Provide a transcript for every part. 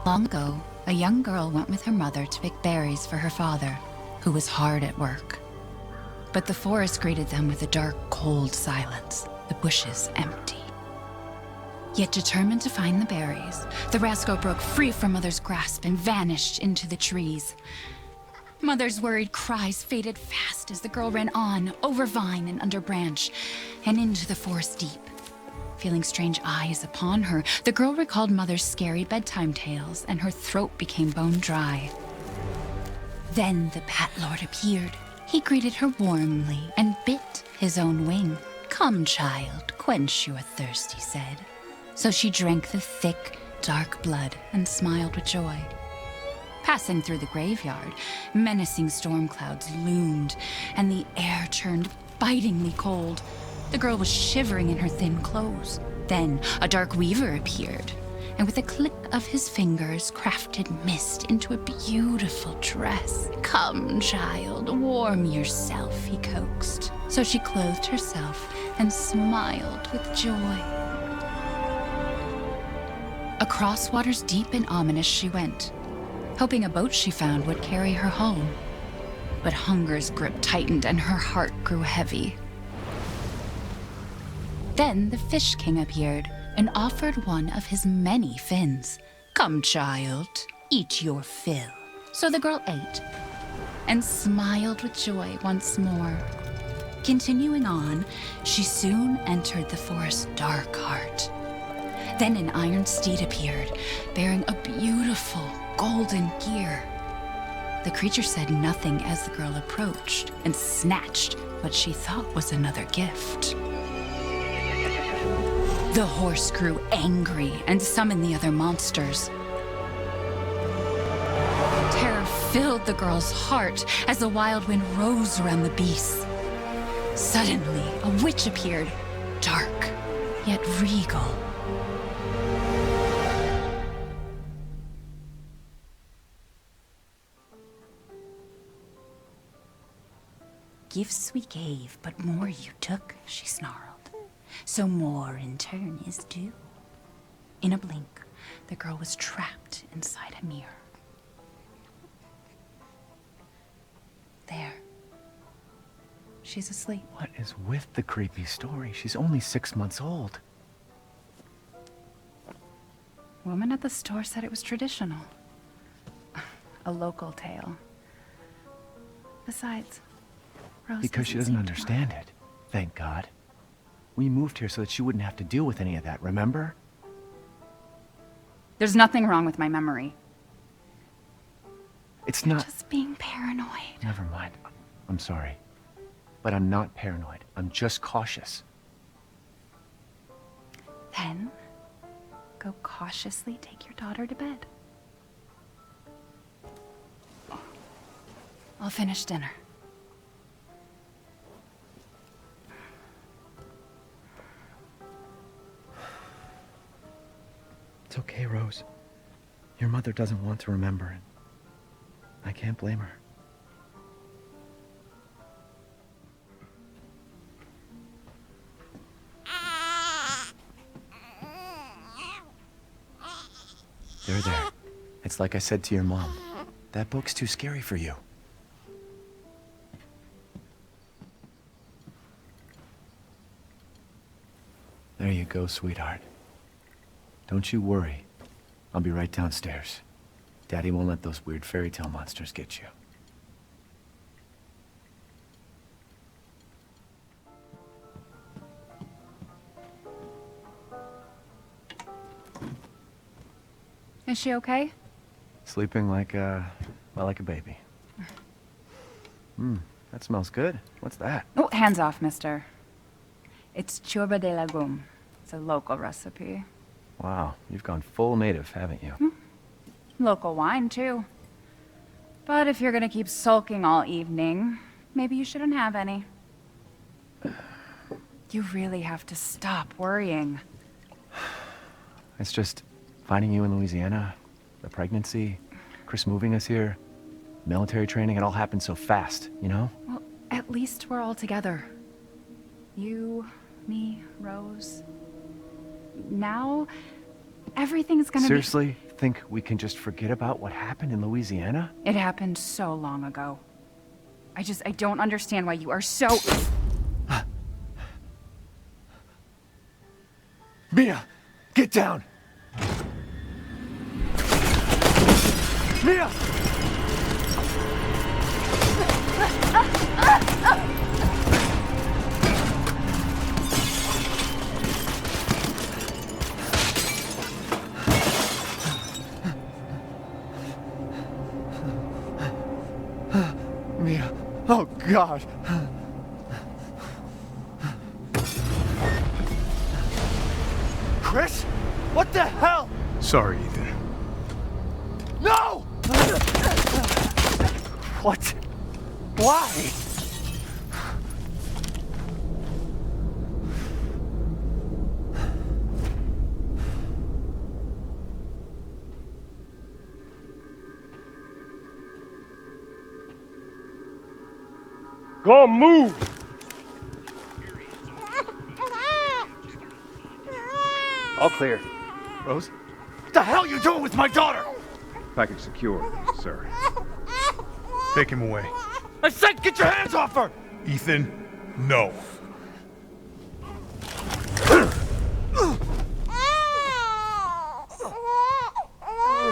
Long ago, a young girl went with her mother to pick berries for her father, who was hard at work. But the forest greeted them with a dark, cold silence, the bushes empty. Yet determined to find the berries, the rascal broke free from Mother's grasp and vanished into the trees. Mother's worried cries faded fast as the girl ran on, over vine and under branch, and into the forest deep. Feeling strange eyes upon her, the girl recalled Mother's scary bedtime tales, and her throat became bone dry. Then the Bat Lord appeared. He greeted her warmly and bit his own wing. "Come, child, quench your thirst," he said. So she drank the thick, dark blood and smiled with joy. Passing through the graveyard, menacing storm clouds loomed, and the air turned bitingly cold. The girl was shivering in her thin clothes. Then a dark weaver appeared, and with a click of his fingers, crafted mist into a beautiful dress. "Come, child, warm yourself," he coaxed. So she clothed herself and smiled with joy. Across waters deep and ominous she went, hoping a boat she found would carry her home. But hunger's grip tightened and her heart grew heavy. Then the Fish King appeared and offered one of his many fins. "Come, child, eat your fill." So the girl ate and smiled with joy once more. Continuing on, she soon entered the forest's dark heart. Then an iron steed appeared, bearing a beautiful golden gear. The creature said nothing as the girl approached and snatched what she thought was another gift. The horse grew angry and summoned the other monsters. Terror filled the girl's heart as the wild wind rose around the beasts. Suddenly, a witch appeared, dark yet regal. "Gifts we gave, but more you took," she snarled. "So more in turn is due." In a blink, the girl was trapped inside a mirror. There. She's asleep. What is with the creepy story? She's only 6 months old. Woman at the store said it was traditional. A local tale. Besides, Rose Because she doesn't understand it. Thank God. We moved here so that she wouldn't have to deal with any of that, remember? There's nothing wrong with my memory. It's You're not... just being paranoid. Never mind. I'm sorry. But I'm not paranoid. I'm just cautious. Then, go cautiously take your daughter to bed. I'll finish dinner. It's okay, Rose. Your mother doesn't want to remember it. I can't blame her. There. It's like I said to your mom. That book's too scary for you. There you go, sweetheart. Don't you worry. I'll be right downstairs. Daddy won't let those weird fairy tale monsters get you. Is she okay? Sleeping like a baby. That smells good. What's that? Oh, hands off, mister. It's churba de legume. It's a local recipe. Wow, you've gone full native, haven't you? Local wine, too. But if you're gonna keep sulking all evening, maybe you shouldn't have any. You really have to stop worrying. It's just finding you in Louisiana, the pregnancy, Chris moving us here, military training, it all happened so fast, you know? Well, at least we're all together. You, me, Rose. Now, Everything's gonna Seriously? Think we can just forget about what happened in Louisiana? be... It happened so long ago. I don't understand why you are so... Mia! Get down! Mia! Mia. Oh, God. Chris? What the hell? Sorry, Ethan. No! What? Why? Go move! All clear. Rose? What the hell are you doing with my daughter? Package secure, sir. Take him away. I said get your hands off her! Ethan, no.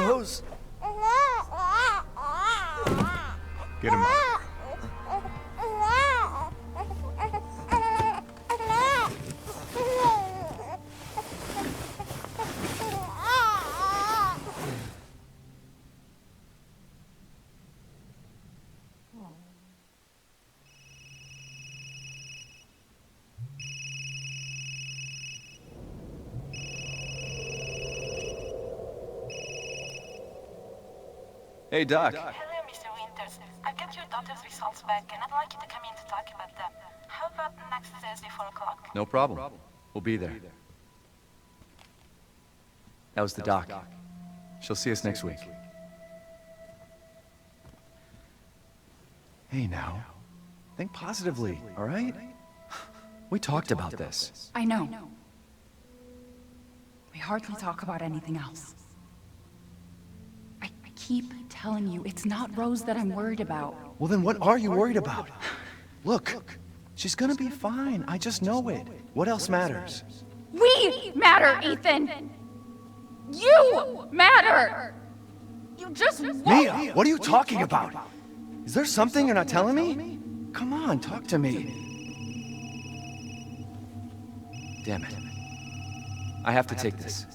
Rose. Get him out. Hey, Doc. Hello, Mr. Winters. I've got your daughter's results back, and I'd like you to come in to talk about them. How about next Thursday, 4 o'clock? No problem. We'll be there. That was the doc. She'll see us next week. Hey, now. Think positively, all right? We talked about this. I know. We hardly talk about anything else. I keep telling you, it's not Rose that I'm worried about. Well, then what are you worried about? Look, she's gonna be fine. I just know it. What else matters? We matter, Ethan! You matter! You just won't. Mia, what are you talking about? Is there something you're not telling me? Come on, talk to me. Damn it. I have to take this.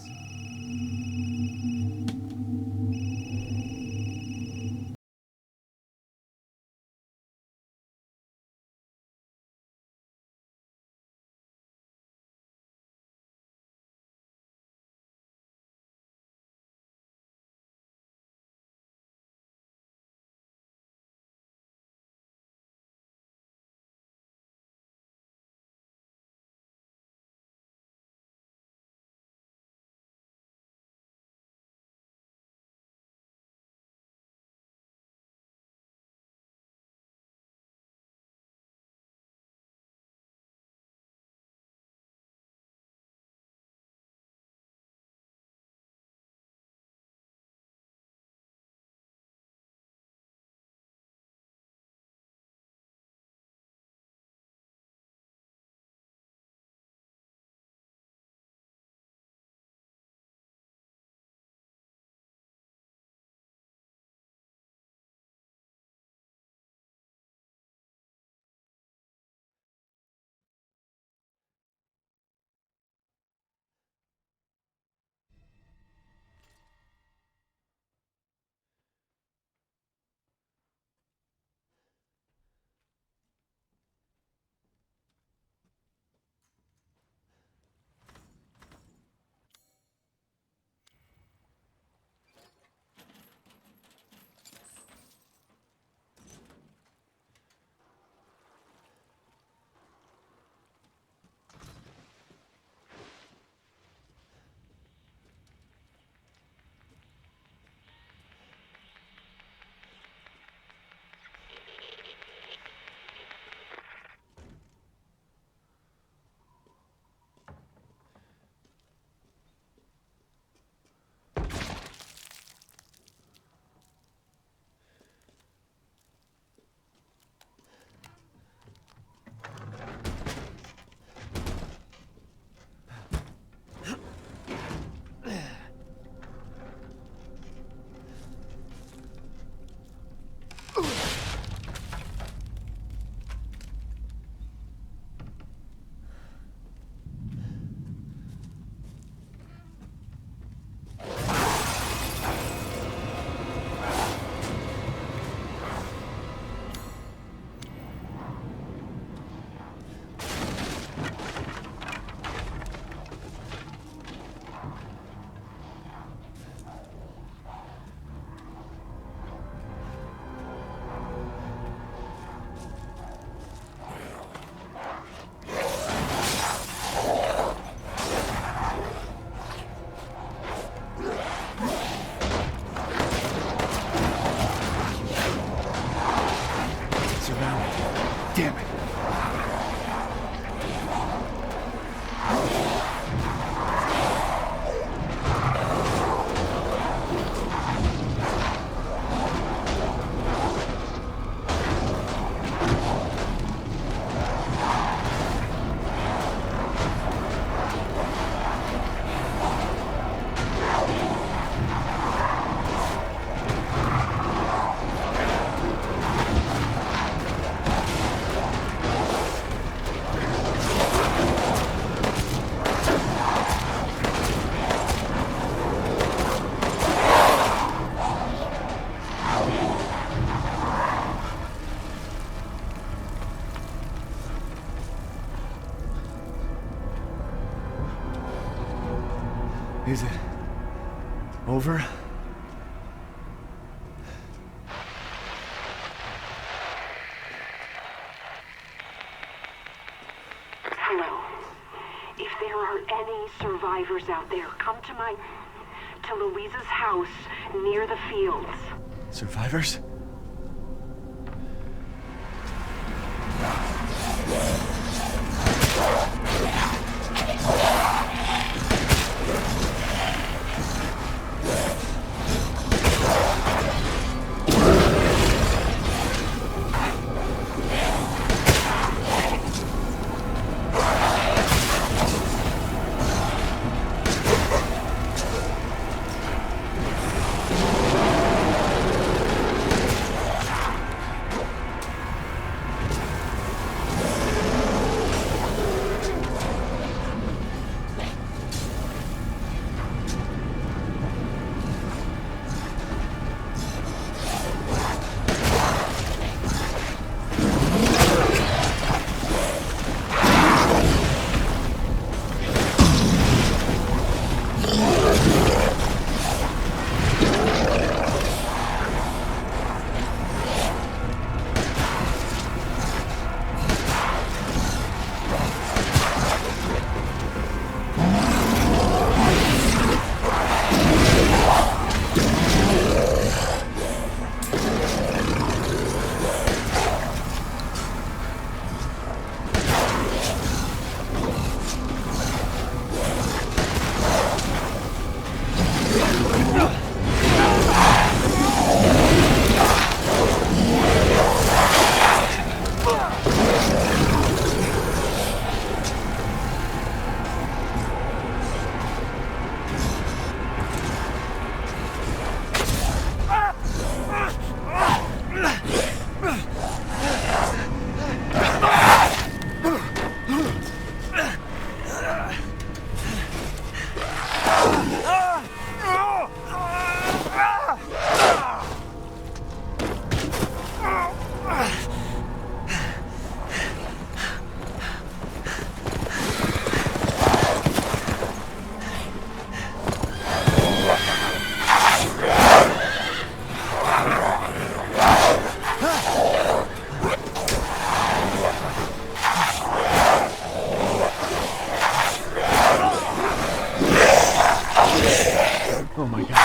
Is it over? Hello. If there are any survivors out there, come to Louisa's house near the fields. Survivors? Oh my God.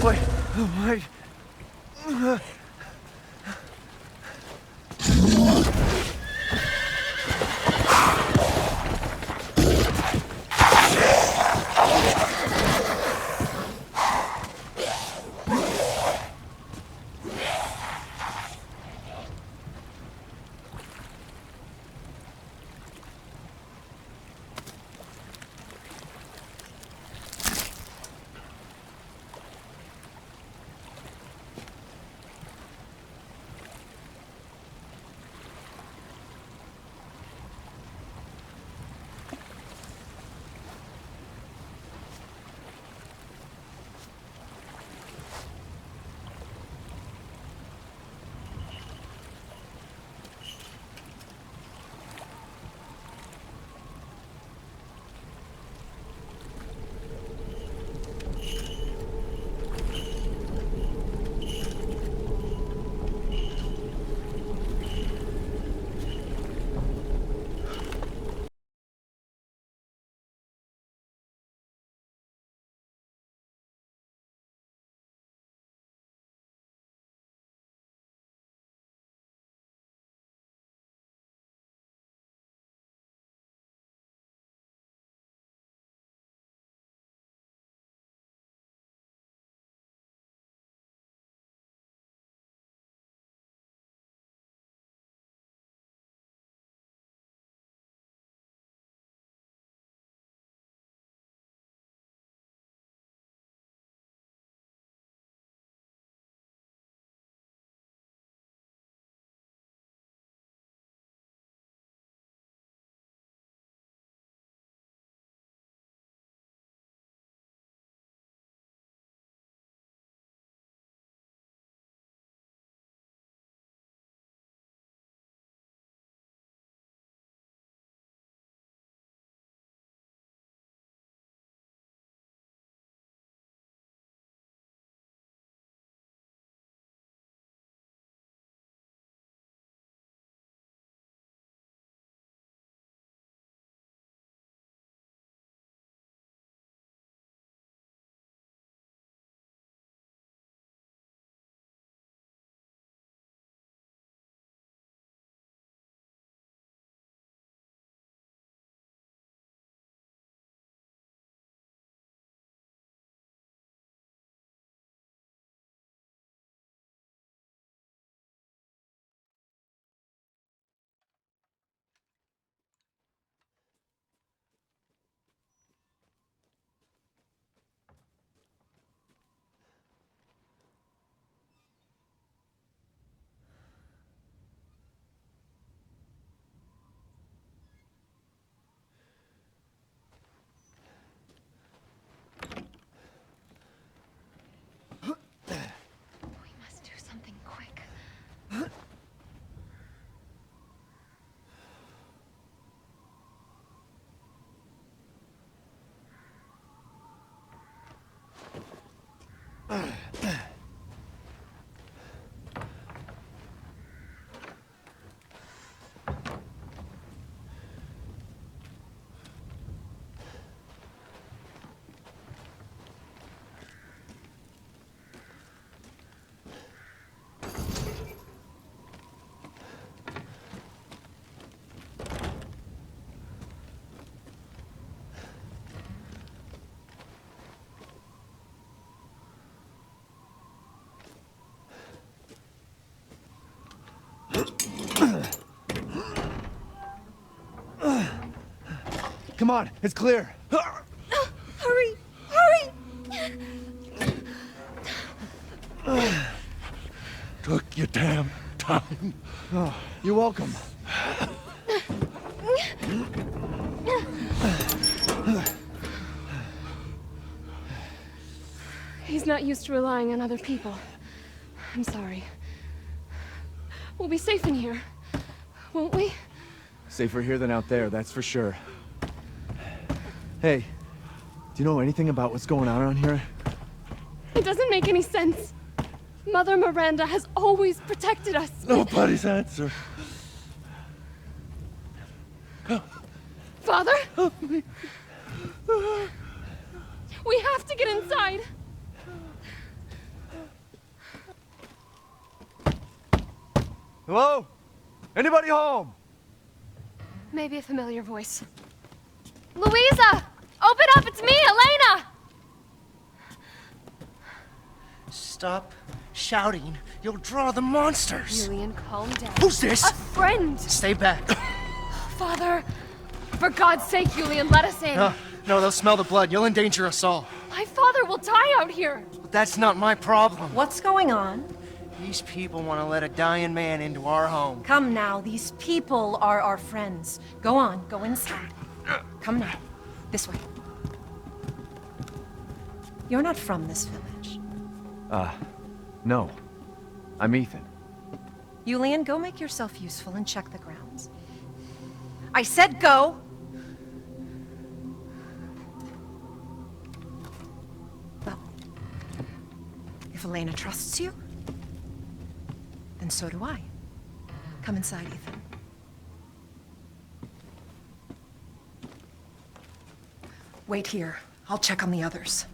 Wait. come on, it's clear. Hurry! Hurry! Took your damn time. Oh, you're welcome. He's not used to relying on other people. I'm sorry. We'll be safe in here, won't we? Safer here than out there, that's for sure. Hey, do you know anything about what's going on around here? It doesn't make any sense. Mother Miranda has always protected us. Nobody's answer. Father? We have to get inside. Hello? Anybody home? Maybe a familiar voice. Louisa! Open up! It's me, Elena! Stop shouting. You'll draw the monsters. Julian, calm down. Who's this? A friend! Stay back. Father! For God's sake, Julian, let us in. No, they'll smell the blood. You'll endanger us all. My father will die out here. But that's not my problem. What's going on? These people want to let a dying man into our home. Come now, these people are our friends. Go on, go inside. Come now, this way. You're not from this village. No. I'm Ethan. Julian, go make yourself useful and check the grounds. I said go! Well, if Elena trusts you, then so do I. Come inside, Ethan. Wait here. I'll check on the others.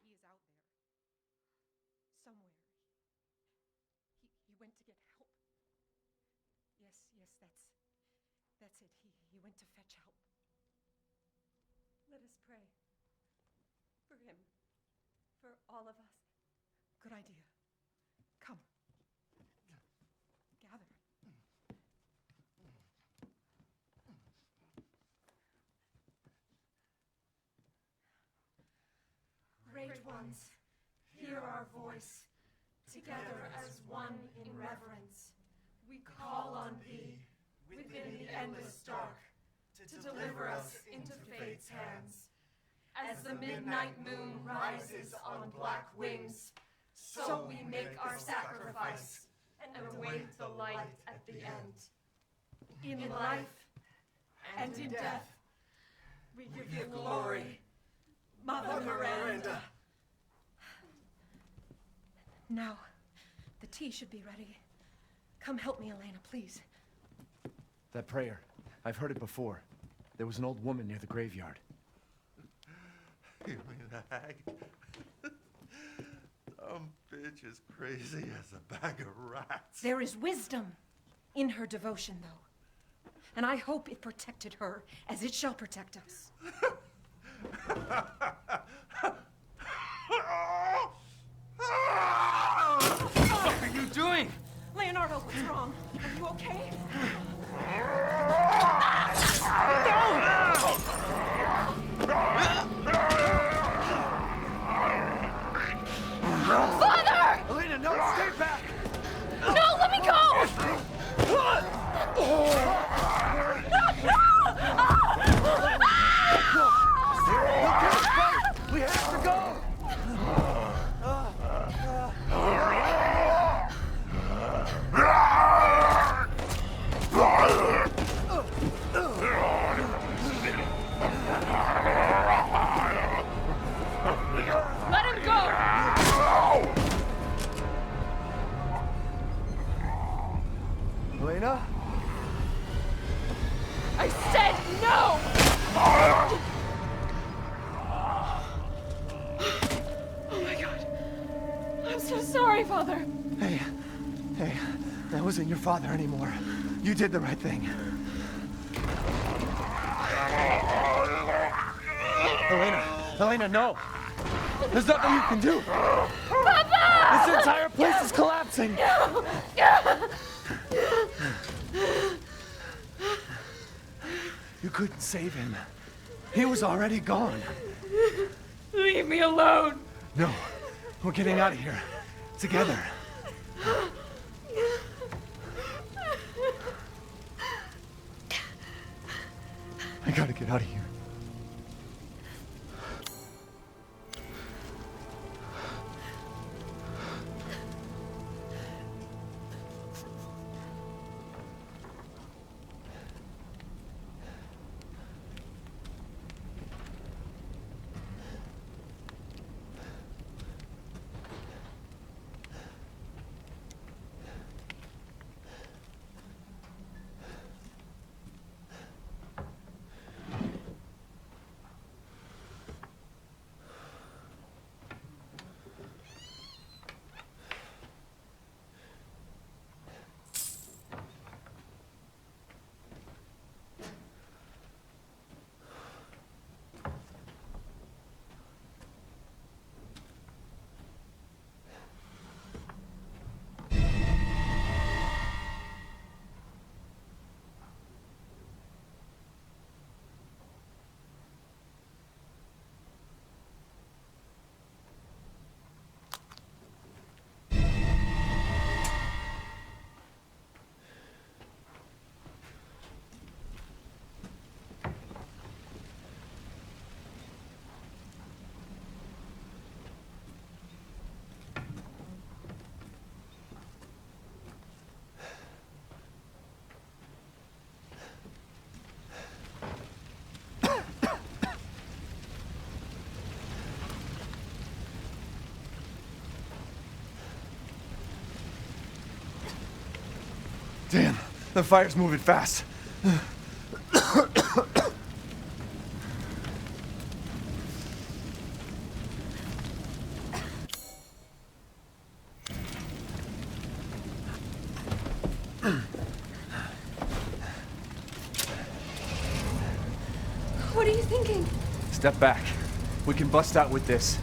He is out there. Somewhere. He went to get help. Yes, that's it. He went to fetch help. Let us pray. For him. For all of us. Good idea. Come. Gather. Great ones, hear our voice. Together as one in reverence, we call on thee within the endless dark to deliver us into fate's hands. As the midnight moon rises on black wings, so we make our sacrifice and await the light at the end. In life and in death, we give you glory, Mother Miranda. Now, the tea should be ready. Come help me, Elena, please. That prayer. I've heard it before. There was an old woman near the graveyard. You mean the hag? Dumb bitch is crazy as a bag of rats. There is wisdom in her devotion, though. And I hope it protected her as it shall protect us. What are you doing? Leonardo, what's wrong? Are you okay? Father! Elena, no, stay back! No, let me go! We have to go! Let him go! Elena? I said no! Oh my God. sorry, Father. Hey, that wasn't your father anymore. You did the right thing. Elena, no! There's nothing you can do! Papa! This entire place is collapsing! You couldn't save him. He was already gone. Leave me alone. No, we're getting out of here. Together. I gotta get out of here. Damn, the fire's moving fast. What are you thinking? Step back. We can bust out with this.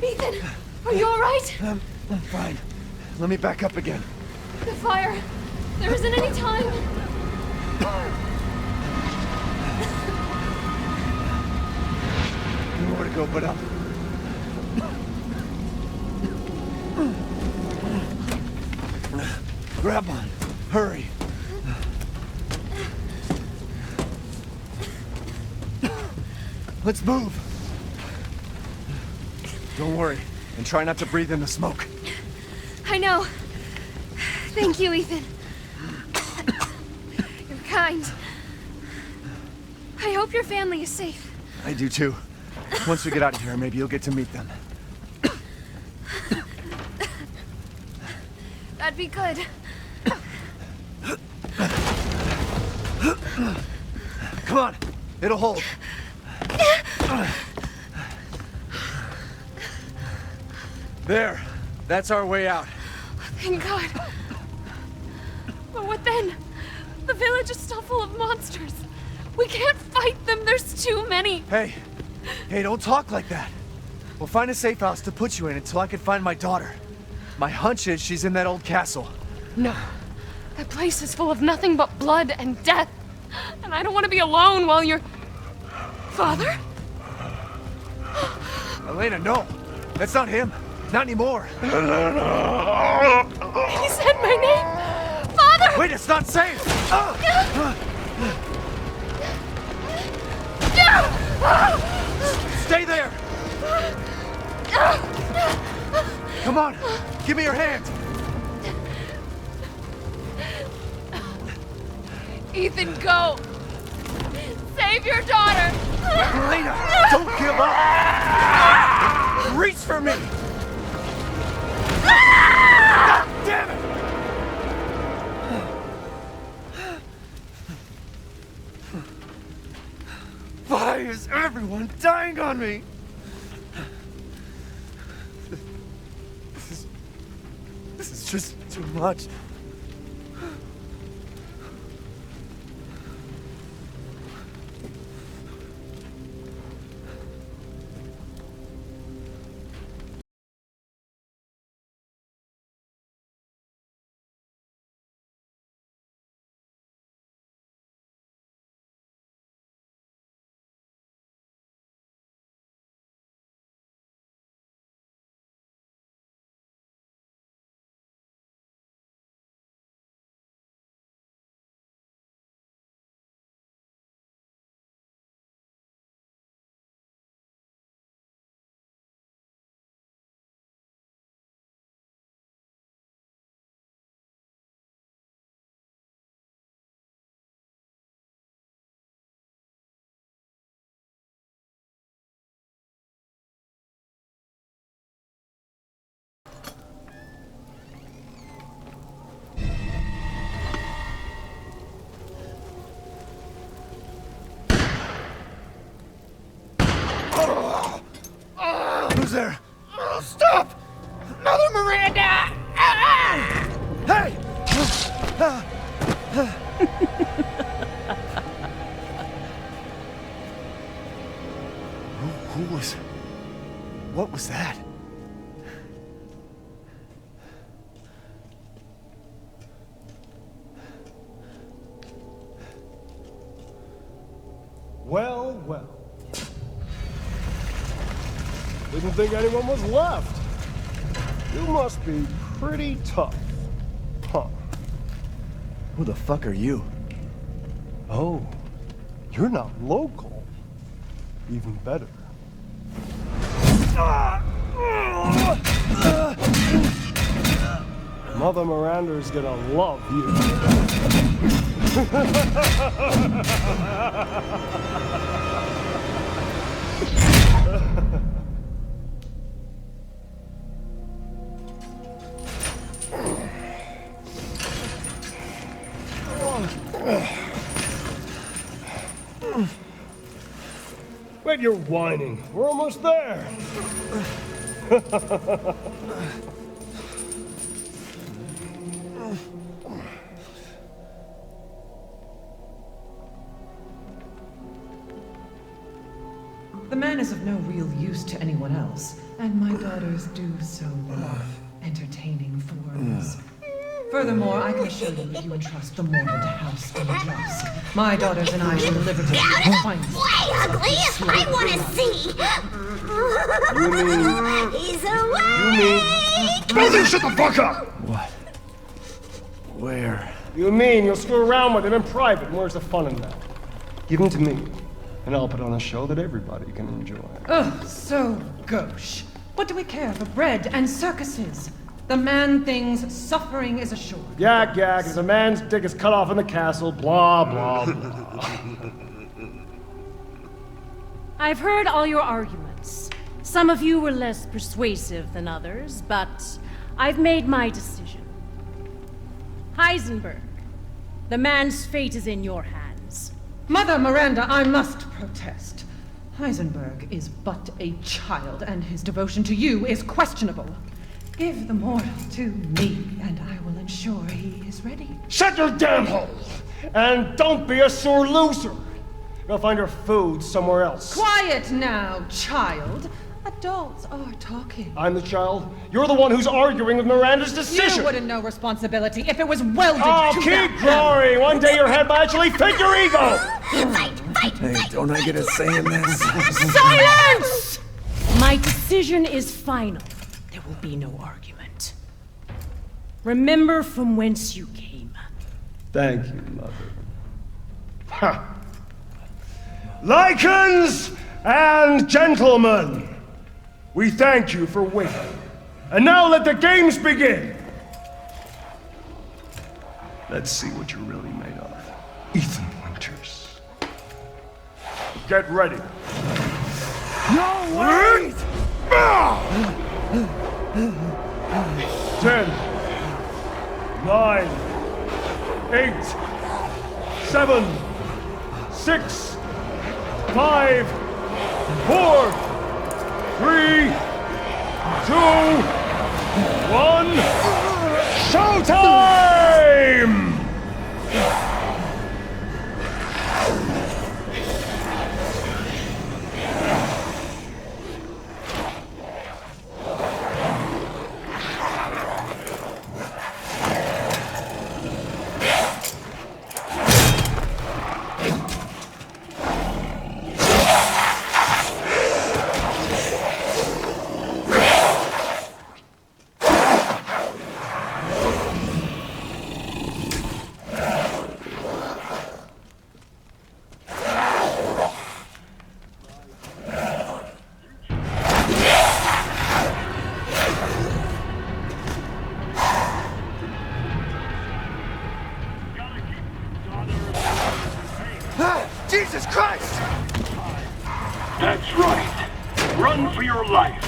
Ethan, are you all right? I'm fine. Let me back up again. The fire. There isn't any time. Nowhere to go but up. Grab on. Hurry. Let's move. Don't worry, and try not to breathe in the smoke. I know. Thank you, Ethan. You're kind. I hope your family is safe. I do too. Once we get out of here, maybe you'll get to meet them. That'd be good. Come on, it'll hold. There, that's our way out. Thank God. But what then? The village is still full of monsters. We can't fight them, there's too many. Hey, don't talk like that. We'll find a safe house to put you in until I can find my daughter. My hunch is she's in that old castle. No. That place is full of nothing but blood and death. And I don't want to be alone while you're... Father? Elena, no. That's not him. Not anymore. He said my name! Father! Wait, it's not safe! Stay there! Come on! Give me your hand! Ethan, go! Save your daughter! Elena, don't give up! Reach for me! God damn it! Why is everyone dying on me? This is just too much. Who's there? Stop! Mother Miranda! Hey! Who was... What was that? Well, well. Didn't think anyone was left. You must be pretty tough. Huh. Who the fuck are you? Oh, you're not local. Even better. Mother Miranda's gonna love you. Wait, you're whining. We're almost there. The man is of no real use to anyone else, and my daughters do so love entertaining foreigners. Furthermore, I can assure you if you entrust the mourned house unjust, my daughters and I shall deliver to you the finest. Way ugly! I want to see! You mean... He's away! Both of you shut the fuck up! What? Where? You mean you'll screw around with him in private, and where's the fun in that? Give him to me, and I'll put on a show that everybody can enjoy. Ugh, so gauche. What do we care for bread and circuses? The man thinks suffering is assured. Yak, yak, as a man's dick is cut off in the castle, blah, blah, blah. I've heard all your arguments. Some of you were less persuasive than others, but I've made my decision. Heisenberg, the man's fate is in your hands. Mother Miranda, I must protest. Heisenberg is but a child, and his devotion to you is questionable. Give the mortal to me, and I will ensure he is ready. Shut your damn hole! And don't be a sore loser! Go find your food somewhere else. Quiet now, child. Adults are talking. I'm the child. You're the one who's arguing with Miranda's decision. You wouldn't know responsibility if it was welded to keep glory! One day your head might actually fit your ego! Hey, don't I get a say in this? Silence! My decision is final. There will be no argument. Remember from whence you came. Thank you, Mother. Ha! Lycans and gentlemen, we thank you for waiting. And now let the games begin! Let's see what you're really made of. Ethan Winters. Get ready. No way! 10, 9, 8, 7, 6, 5, 4, 3, 2, 1. Showtime! Jesus Christ! That's right. Run for your life.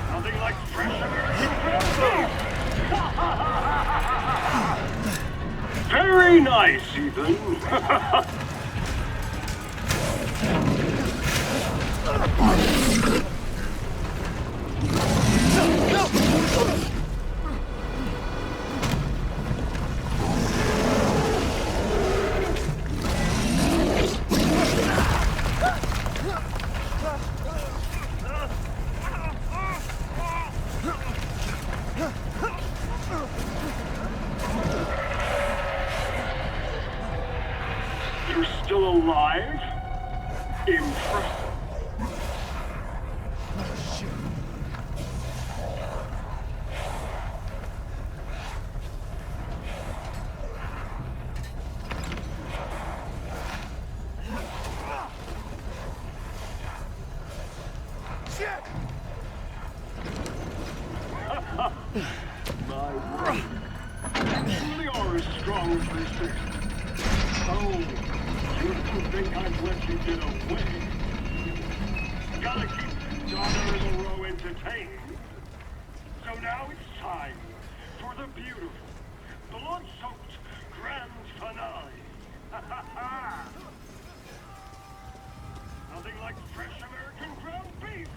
Nothing like fresh American. Very nice, Ethan. You're still alive? Impressive. My word. Really are as strong as they say. Oh, you don't think I'd let you get away? Gotta keep daughter in the row entertained. So now it's time for the beautiful, blood-soaked grand finale. Nothing like fresh American ground beef.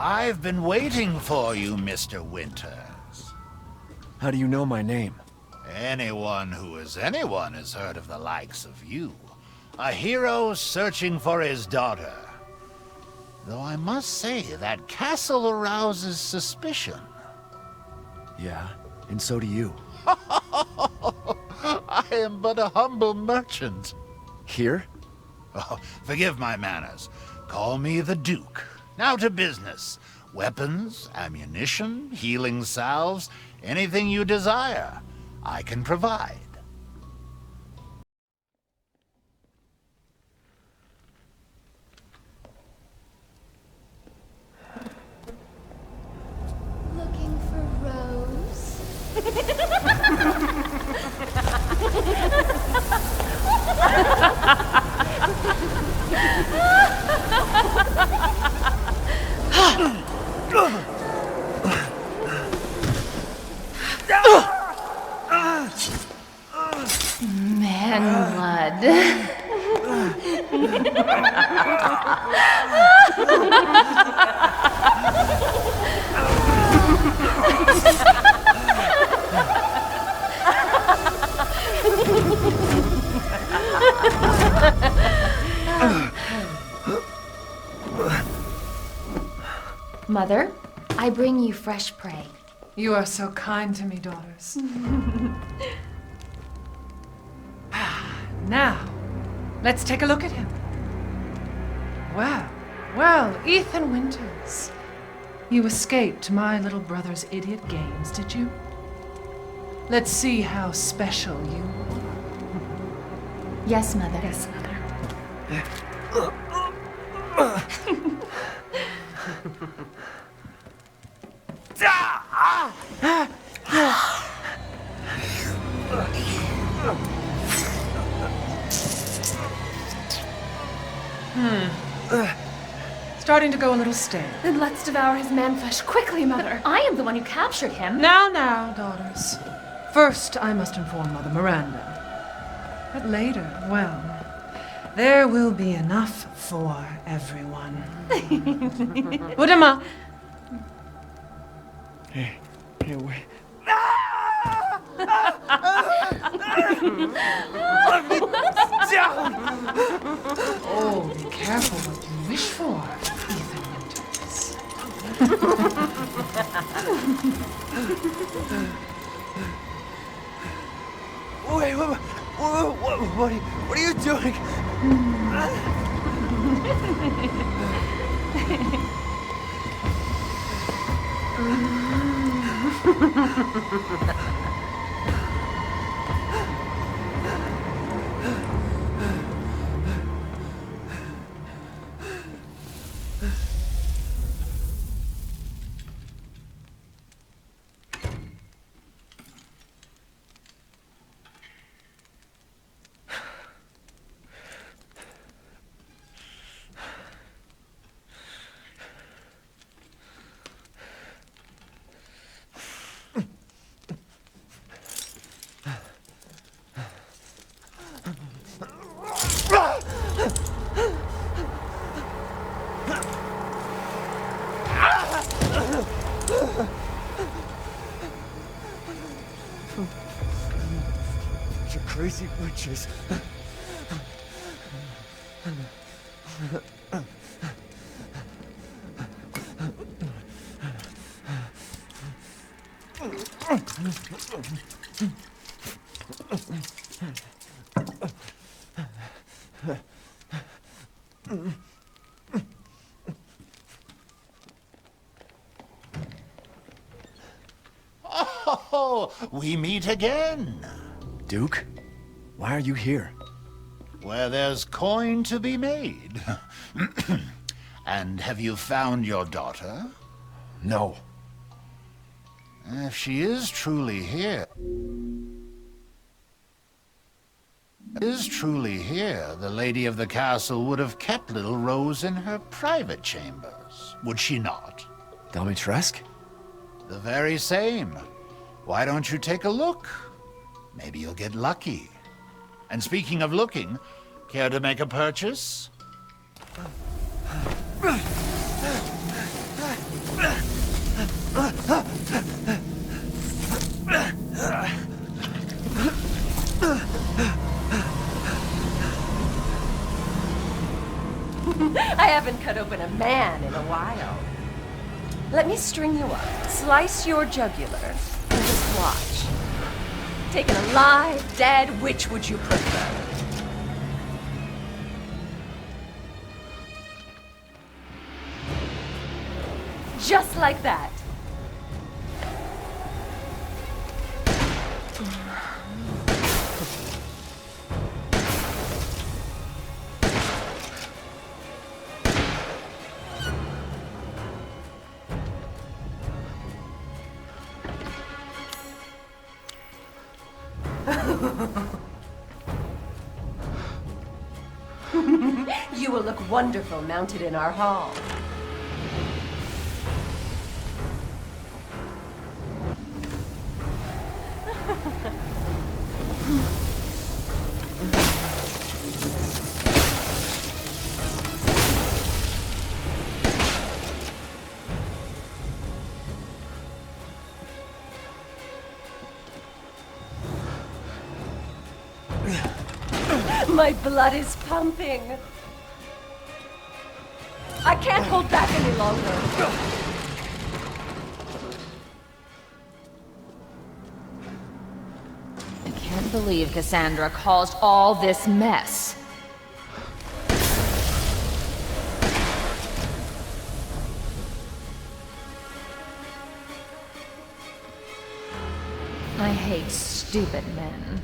I've been waiting for you, Mr. Winters. How do you know my name? Anyone who is anyone has heard of the likes of you. A hero searching for his daughter. Though I must say, that castle arouses suspicion. Yeah, and so do you. I am but a humble merchant. Here? Oh, forgive my manners. Call me the Duke. Now to business. Weapons, ammunition, healing salves, anything you desire, I can provide. Looking for Rose? Man blood. Mother, I bring you fresh prey. You are so kind to me, daughters. Now, let's take a look at him. Well, Ethan Winters. You escaped my little brother's idiot games, did you? Let's see how special you are. Yes, Mother. Yes, Mother. Starting to go a little stale. Then let's devour his man-flesh quickly, Mother. I am the one who captured him. Now, daughters. First, I must inform Mother Miranda. But later, well, there will be enough for everyone. Put him up. Hey, wait. Oh, be careful what you wish for, Ethan Winters. Wait, what are you doing? You crazy witches. Oh, we meet again. Duke, why are you here? Where there's coin to be made. And have you found your daughter? No. If she is truly here... the lady of the castle would have kept little Rose in her private chambers, would she not? Dimitrescu? The very same. Why don't you take a look? Maybe you'll get lucky. And speaking of looking, care to make a purchase? I haven't cut open a man in a while. Let me string you up, slice your jugular, and just watch. Taken alive, dead, which would you prefer? Just like that. You will look wonderful mounted in our hall. My blood is pumping. I can't hold back any longer. can't believe Cassandra caused all this mess. I hate stupid men.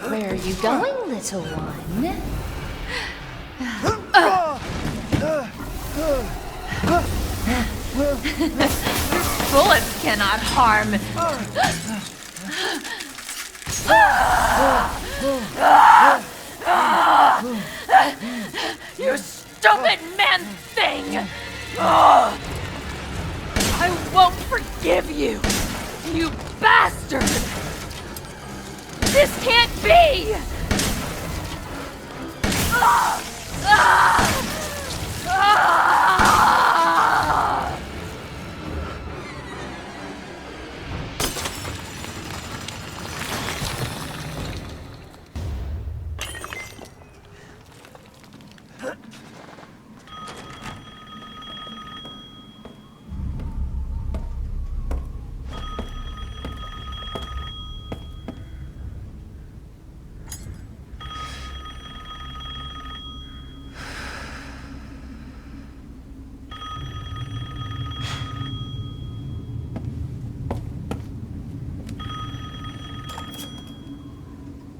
Where are you going, little one? Bullets cannot harm. You stupid man thing! I won't forgive you, you bastard! This can't be!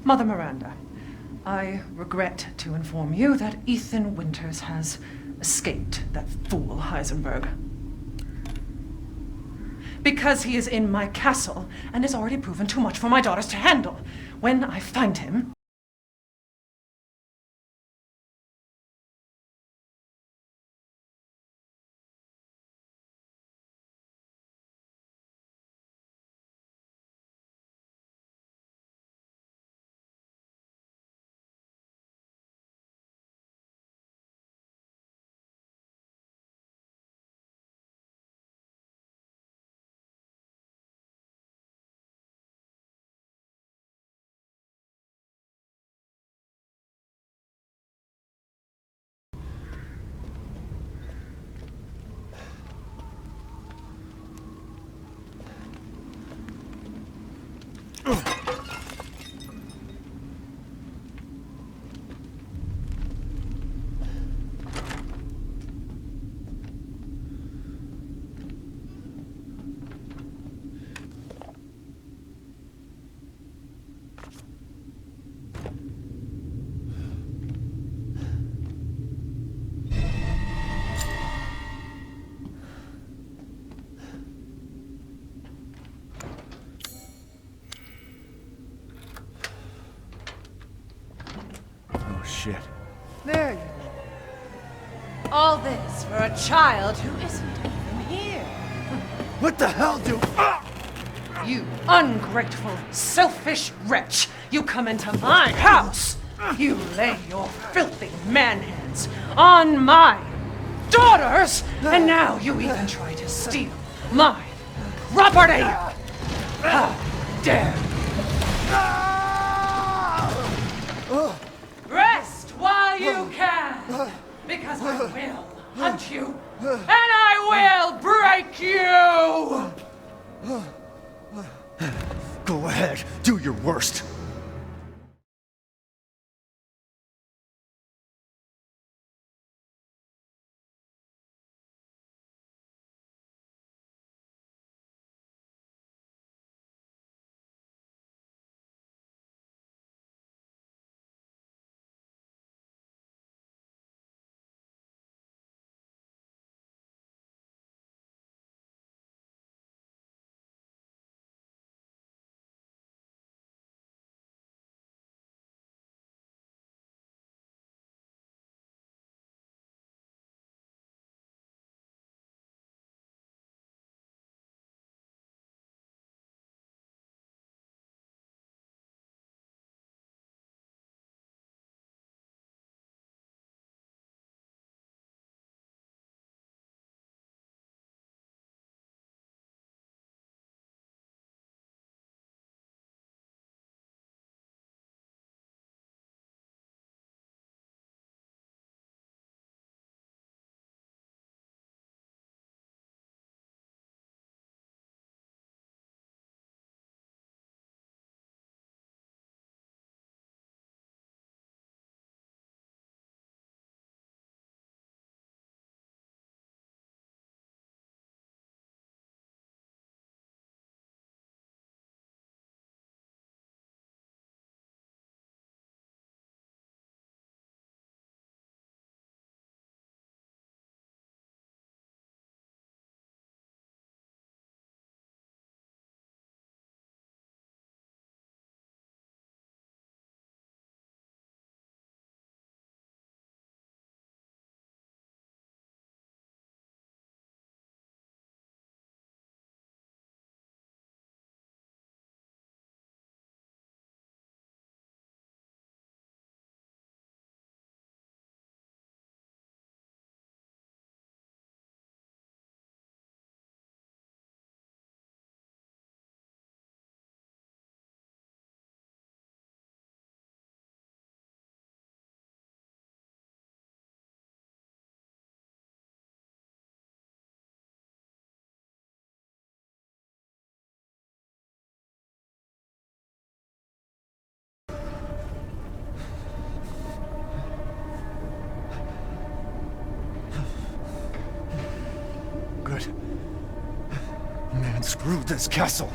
Mother Miranda, I regret to inform you that Ethan Winters has escaped that fool Heisenberg. Because he is in my castle and has already proven too much for my daughters to handle. When I find him, Shit. there you are. All this for a child who isn't even here. What the hell do... You ungrateful, selfish wretch! You come into my house! You lay your filthy man hands on my daughters! And now you even try to steal my property! How dare you! Rest while you can! Because I will hunt you, and I will break you! Go ahead, do your worst. Unscrew this castle!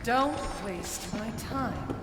Don't waste my time.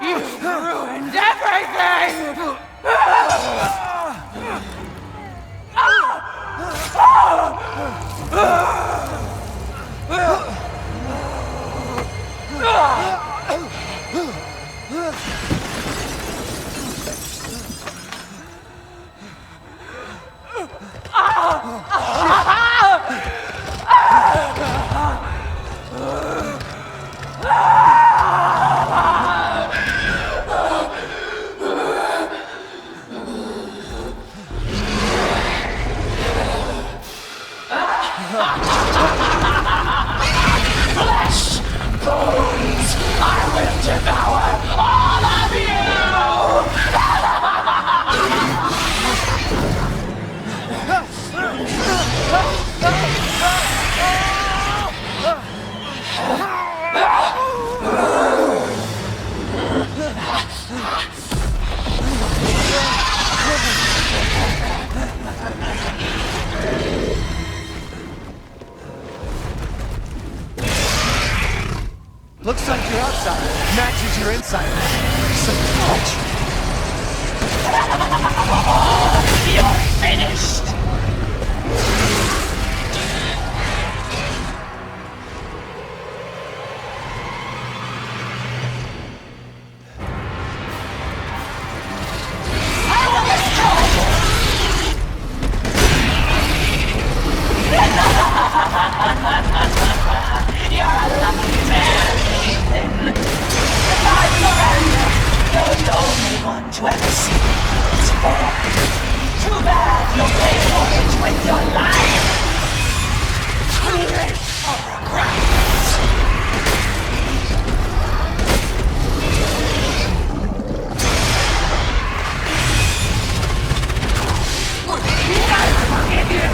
You've ruined everything! Looks like your outside matches your inside. So much. You're finished! You're a lucky man, Ethan. If I surrender, you're the only one to ever see it. Too bad you'll pay for it with your life. Too late for regrets. Never forgive you.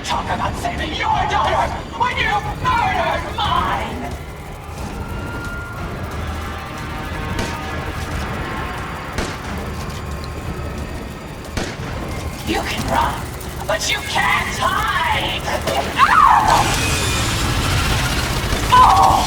Talk about saving your daughter when you murdered mine! You can run, but you can't hide! Oh!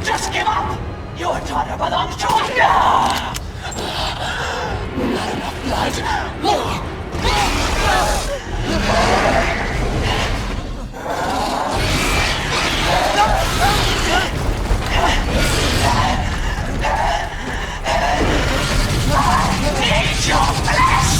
Just give up! Your daughter belongs to us now! Not enough blood! Need your flesh!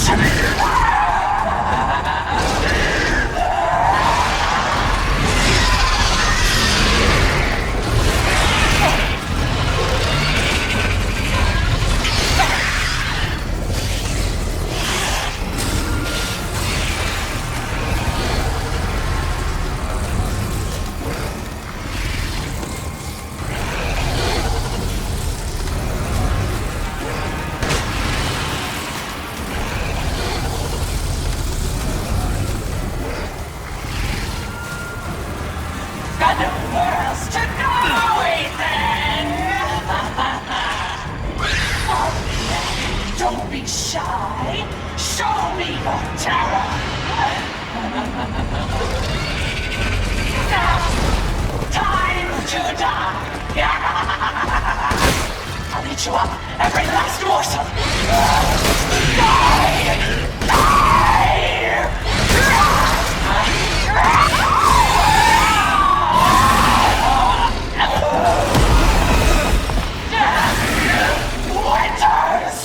Got nowhere else to go, Ethan! Don't be shy. Show me your terror. Now, time to die. I'll eat you up, every last morsel. Die! Winters!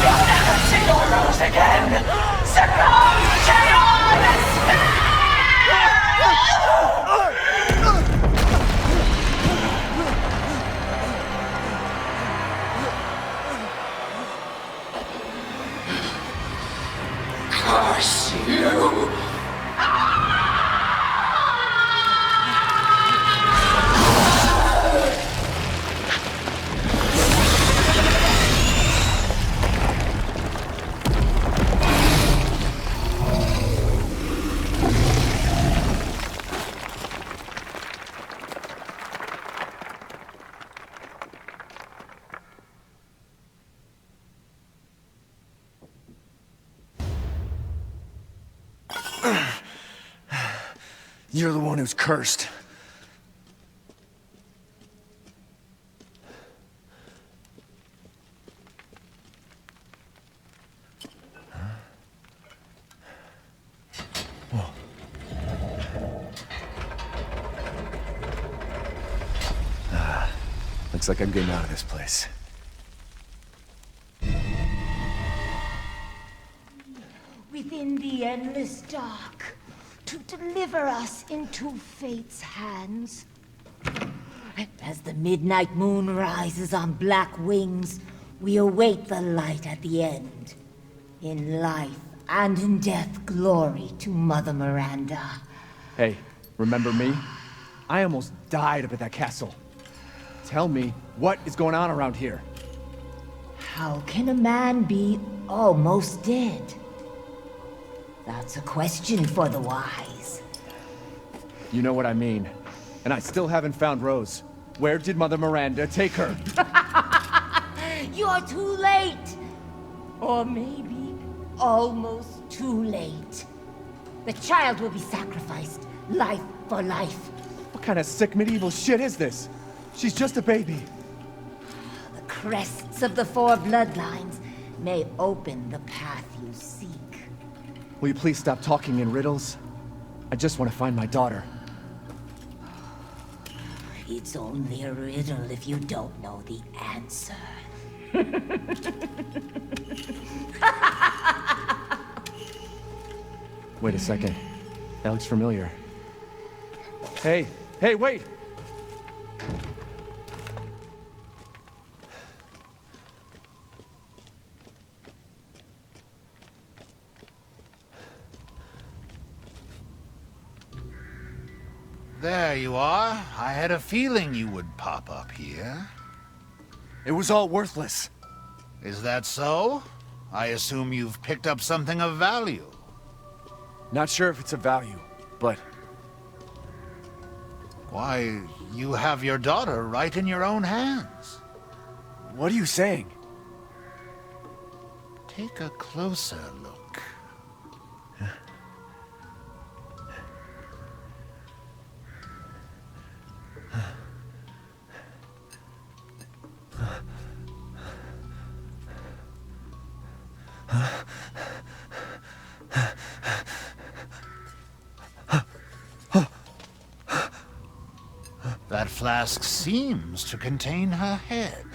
You'll never see your rose again! Succumb to your despair! Curse you! You're the one who's cursed. Looks like I'm getting out of this place. Within the endless dark, to deliver us into fate's hands. As the midnight moon rises on black wings, we await the light at the end. In life and in death, glory to Mother Miranda. Hey, remember me? I almost died up at that castle. Tell me, what is going on around here? How can a man be almost dead? That's a question for the wise. You know what I mean. And I still haven't found Rose. Where did Mother Miranda take her? You're too late! Or maybe almost too late. The child will be sacrificed, life for life. What kind of sick medieval shit is this? She's just a baby. The crests of the four bloodlines may open the path you seek. Will you please stop talking in riddles? I just want to find my daughter. It's only a riddle if you don't know the answer. Wait a second. That looks familiar. Hey, wait! There you are. I had a feeling you would pop up here. It was all worthless. Is that so? I assume you've picked up something of value. Not sure if it's of value, but... Why, you have your daughter right in your own hands. What are you saying? Take a closer look. That flask seems to contain her head.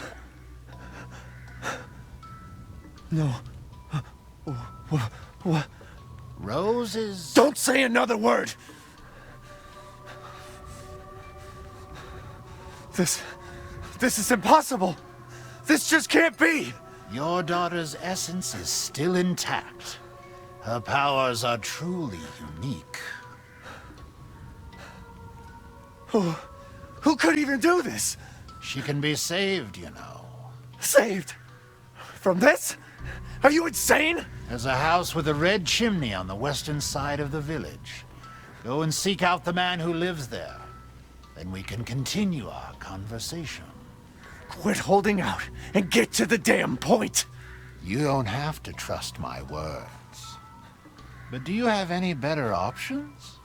No. What? Roses? Don't say another word! This is impossible! This just can't be! Your daughter's essence is still intact. Her powers are truly unique. Who could even do this? She can be saved, you know. Saved? From this? Are you insane? There's a house with a red chimney on the western side of the village. Go and seek out the man who lives there. Then we can continue our conversation. Quit holding out and get to the damn point! You don't have to trust my words. But do you have any better options?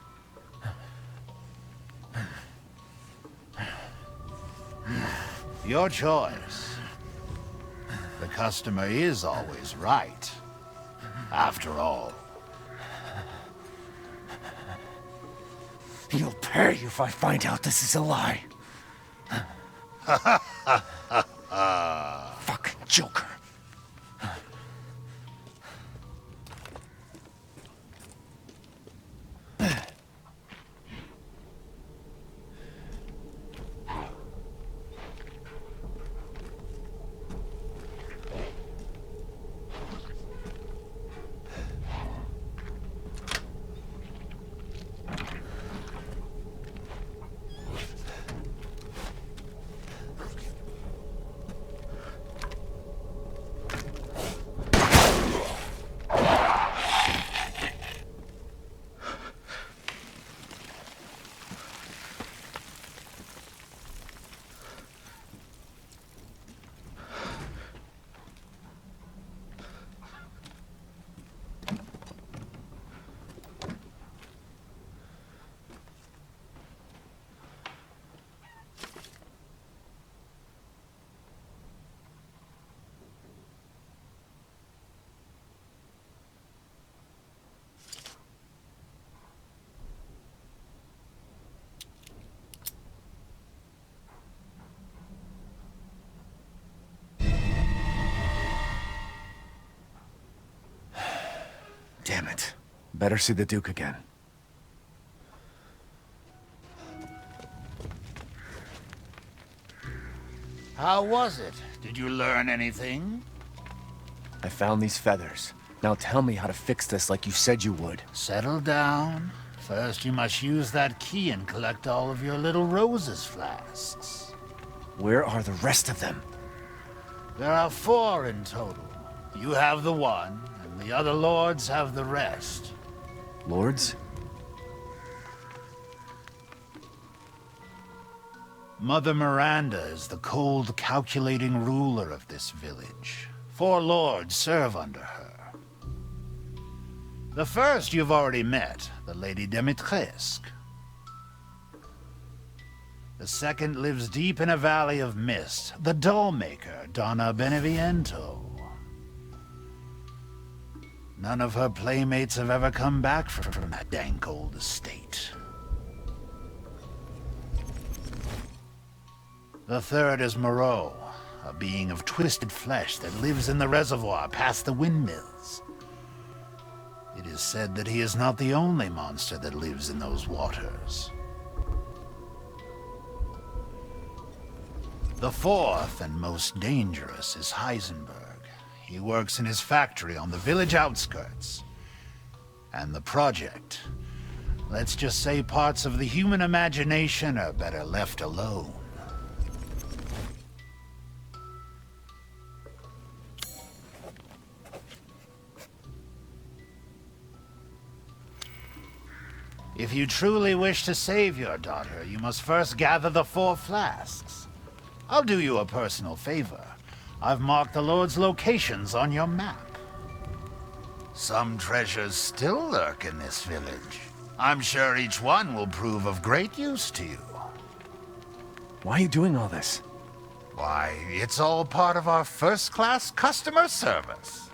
Your choice. The customer is always right. After all. You'll pay if I find out this is a lie. Fucking Joker. Damn it. Better see the Duke again. How was it? Did you learn anything? I found these feathers. Now tell me how to fix this like you said you would. Settle down. First, you must use that key and collect all of your little roses flasks. Where are the rest of them? There are 4 in total. You have the one, and the other lords have the rest. Lords? Mother Miranda is the cold, calculating ruler of this village. 4 lords serve under her. The first you've already met, the Lady Dimitrescu. The second lives deep in a valley of mist, the doll-maker, Donna Beneviento. None of her playmates have ever come back from that dank old estate. The third is Moreau, a being of twisted flesh that lives in the reservoir past the windmills. It is said that he is not the only monster that lives in those waters. The fourth and most dangerous is Heisenberg. He works in his factory on the village outskirts. And the project, let's just say parts of the human imagination are better left alone. If you truly wish to save your daughter, you must first gather the 4 flasks. I'll do you a personal favor. I've marked the Lord's locations on your map. Some treasures still lurk in this village. I'm sure each one will prove of great use to you. Why are you doing all this? Why, it's all part of our first-class customer service.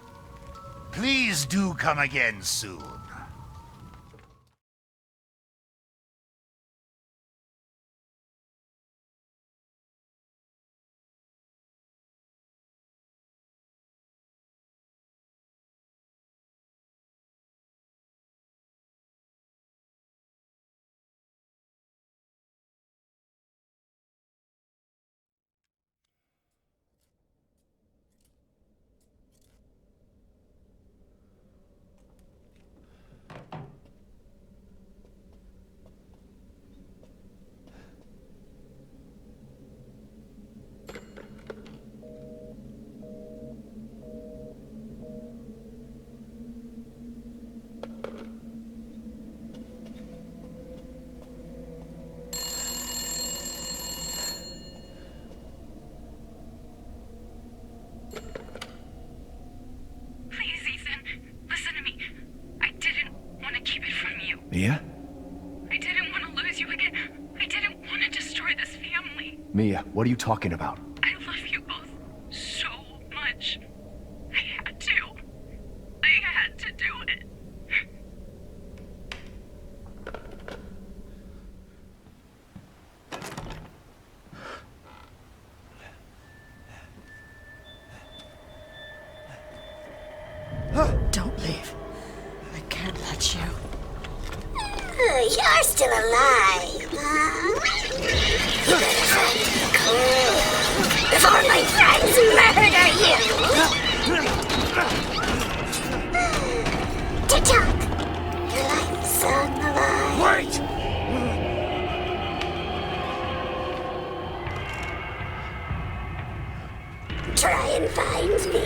Please do come again soon. Mia? I didn't want to lose you again. I didn't want to destroy this family. Mia, what are you talking about? I love you both so much. I had to. I had to do it. Don't leave. I can't let you. You're still alive, huh? You better find me cool before my friends murder you! Tick-tock! Your life's on the line. Wait! Try and find me.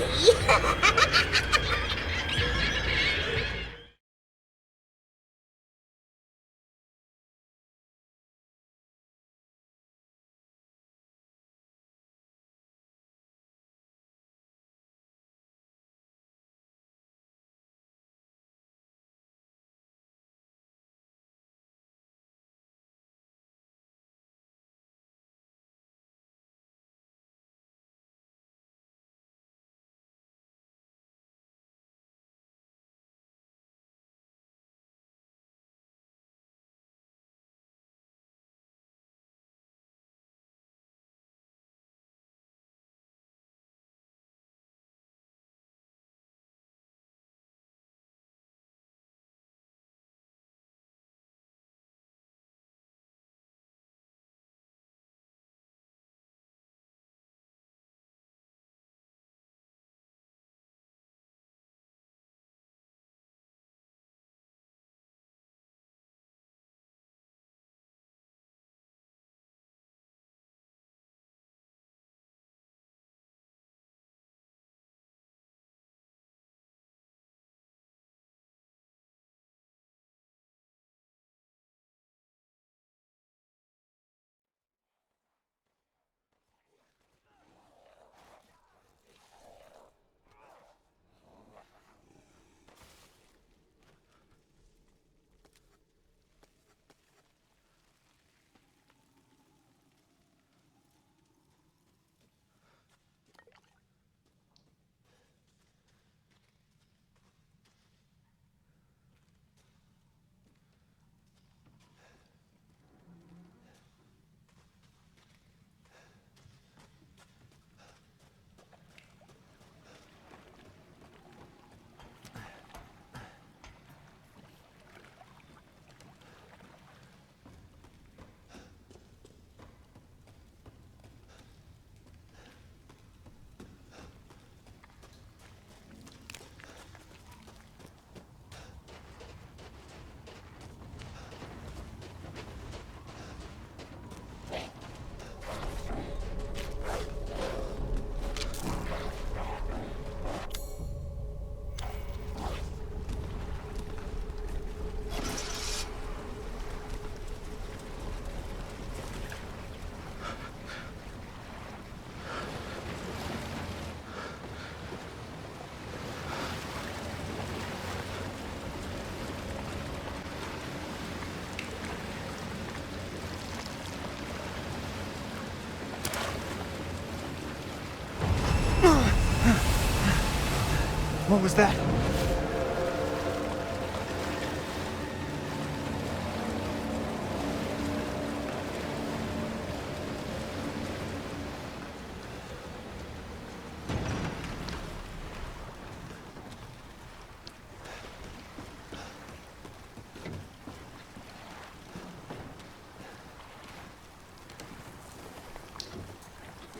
What was that?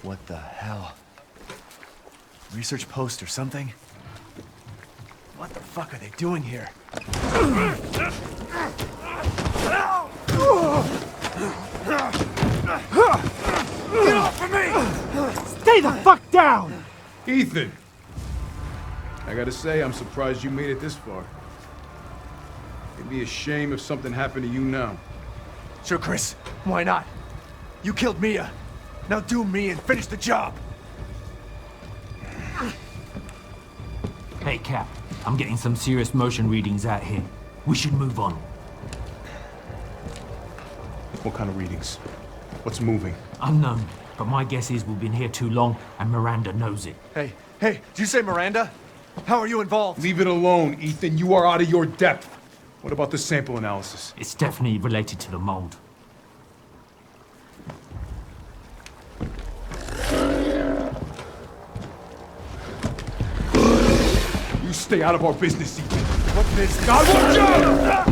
What the hell? Research post or something? What the fuck are they doing here? Get off of me! Stay the fuck down! Ethan! I gotta say, I'm surprised you made it this far. It'd be a shame if something happened to you now. Sure, Chris. Why not? You killed Mia. Now do me and finish the job. Hey, Cap. I'm getting some serious motion readings out here. We should move on. What kind of readings? What's moving? Unknown, but my guess is we've been here too long and Miranda knows it. Hey, did you say Miranda? How are you involved? Leave it alone, Ethan. You are out of your depth. What about the sample analysis? It's definitely related to the mold. You stay out of our business, Ethan. What business? God, watch out!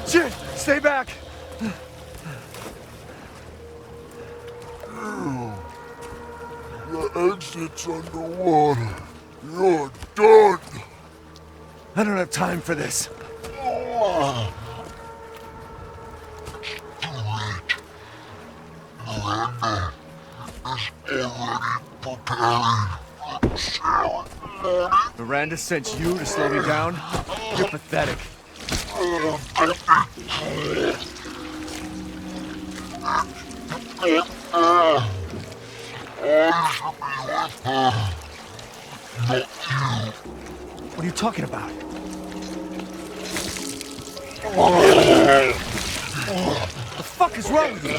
Shit! Stay back! The exit's underwater. You're done. I don't have time for this. Miranda is already preparing. Miranda sent you to slow me down? You're pathetic. What are you talking about? The fuck is wrong with you?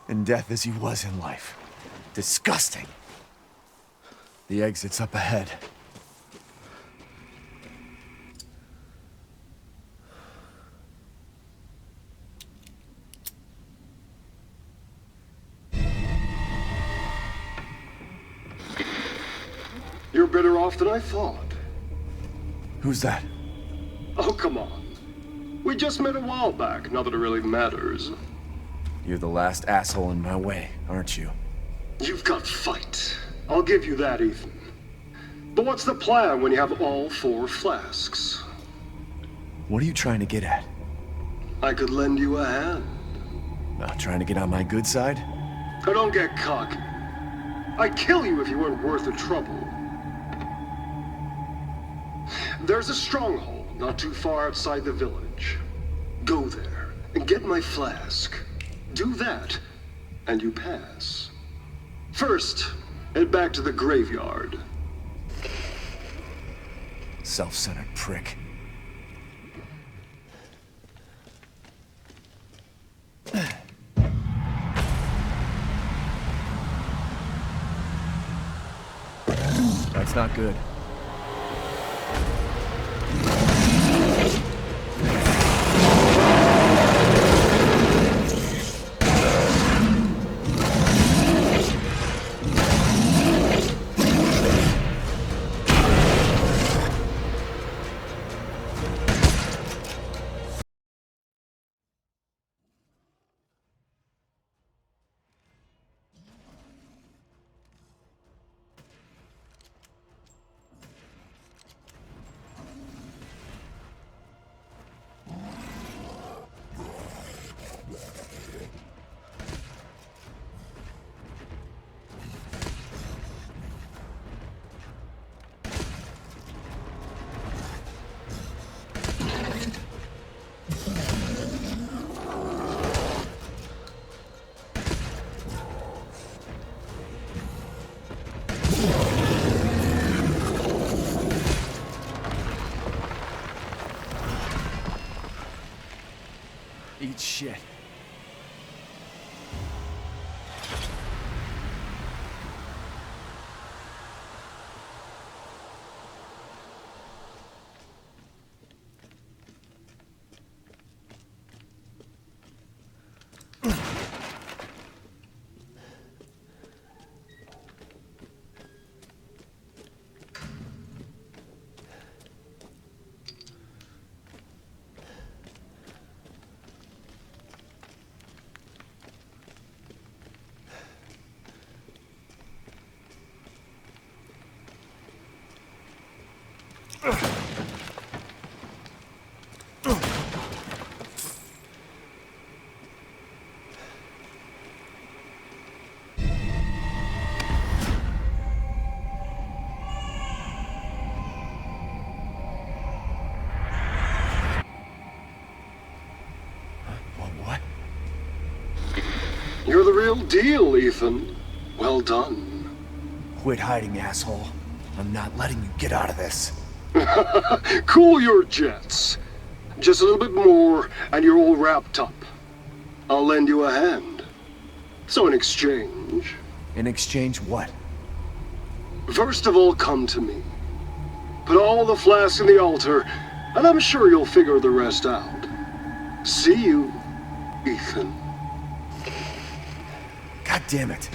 in death as he was in life. Disgusting. The exit's up ahead. You're better off than I thought. Who's that? Oh, come on. We just met a while back, not that it really matters. You're the last asshole in my way, aren't you? You've got fight. I'll give you that, Ethan. But what's the plan when you have all 4 flasks? What are you trying to get at? I could lend you a hand. Trying to get on my good side? Now don't get cocky. I'd kill you if you weren't worth the trouble. There's a stronghold not too far outside the village. Go there and get my flask. Do that, and you pass. First, head back to the graveyard. Self-centered prick. That's not good. Eat shit. You're the real deal, Ethan. Well done. Quit hiding, asshole. I'm not letting you get out of this. Cool your jets. Just a little bit more, and you're all wrapped up. I'll lend you a hand. So in exchange... In exchange what? First of all, come to me. Put all the flasks in the altar, and I'm sure you'll figure the rest out. See you, Ethan. God damn it.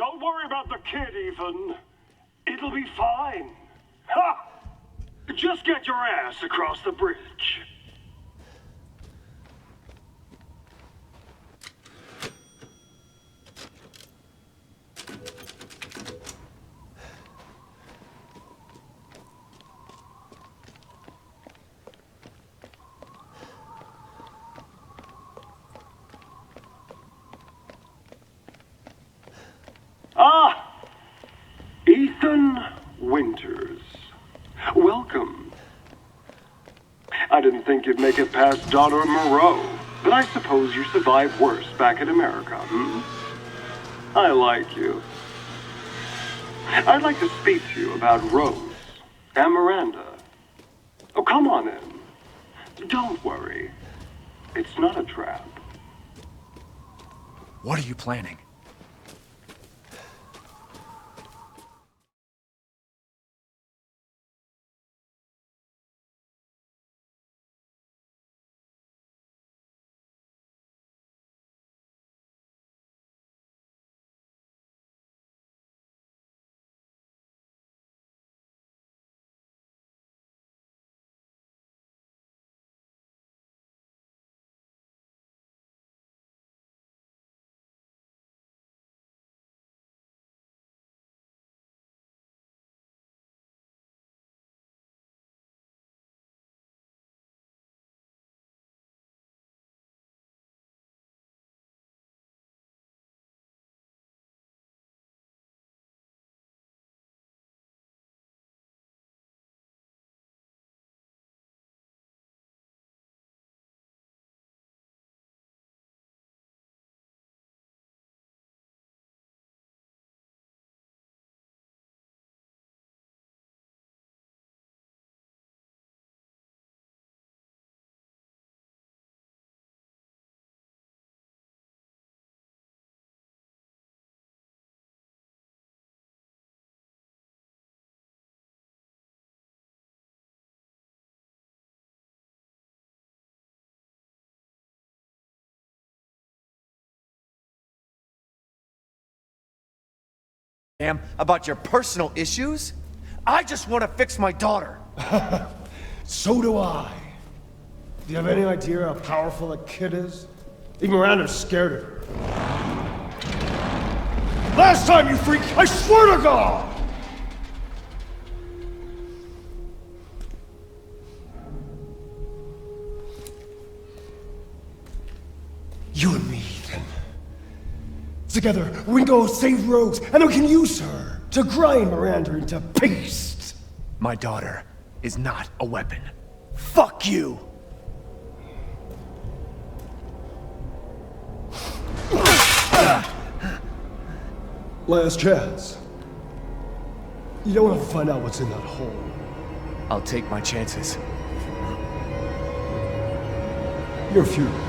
Don't worry about the kid, Ethan. It'll be fine. Ha! Just get your ass across the bridge. Ah! Ethan Winters. Welcome. I didn't think you'd make it past Daughter Moreau, but I suppose you survived worse back in America, hmm? I like you. I'd like to speak to you about Rose and Miranda. Oh, come on in. Don't worry. It's not a trap. What are you planning? About your personal issues? I just want to fix my daughter. So do I. Do you have any idea how powerful that kid is? Even Miranda's scared of her. Last time, you freak, I swear to God! You and me, Ethan. Together, we can go save Rose, and then we can use her to grind Miranda into paste. My daughter is not a weapon. Fuck you! Last chance. You don't want to find out what's in that hole. I'll take my chances. You're futile.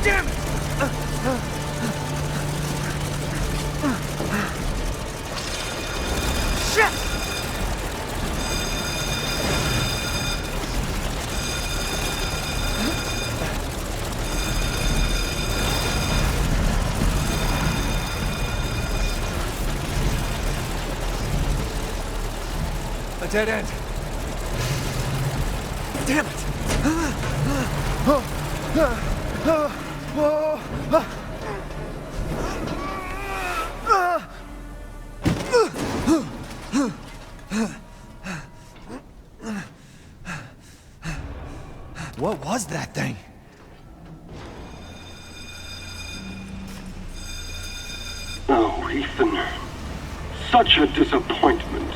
Damn! Shit! A dead end. Damn it! What was that thing? Oh, Ethan. Such a disappointment.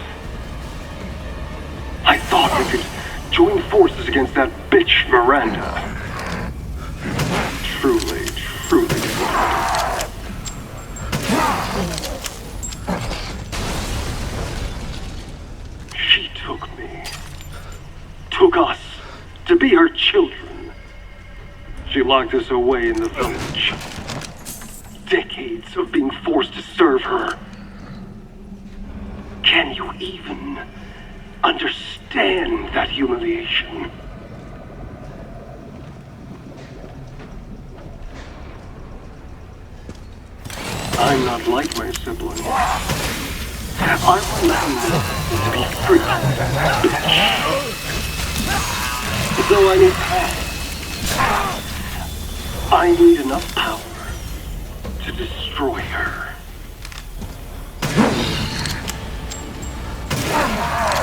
I thought we could join forces against that bitch Miranda. Truly, truly flawed. She took me. Took us to be her children. She locked us away in the village. Decades of being forced to serve her. Can you even understand that humiliation? I'm not like my siblings. I want them to be free. So I need power. I need enough power to destroy her.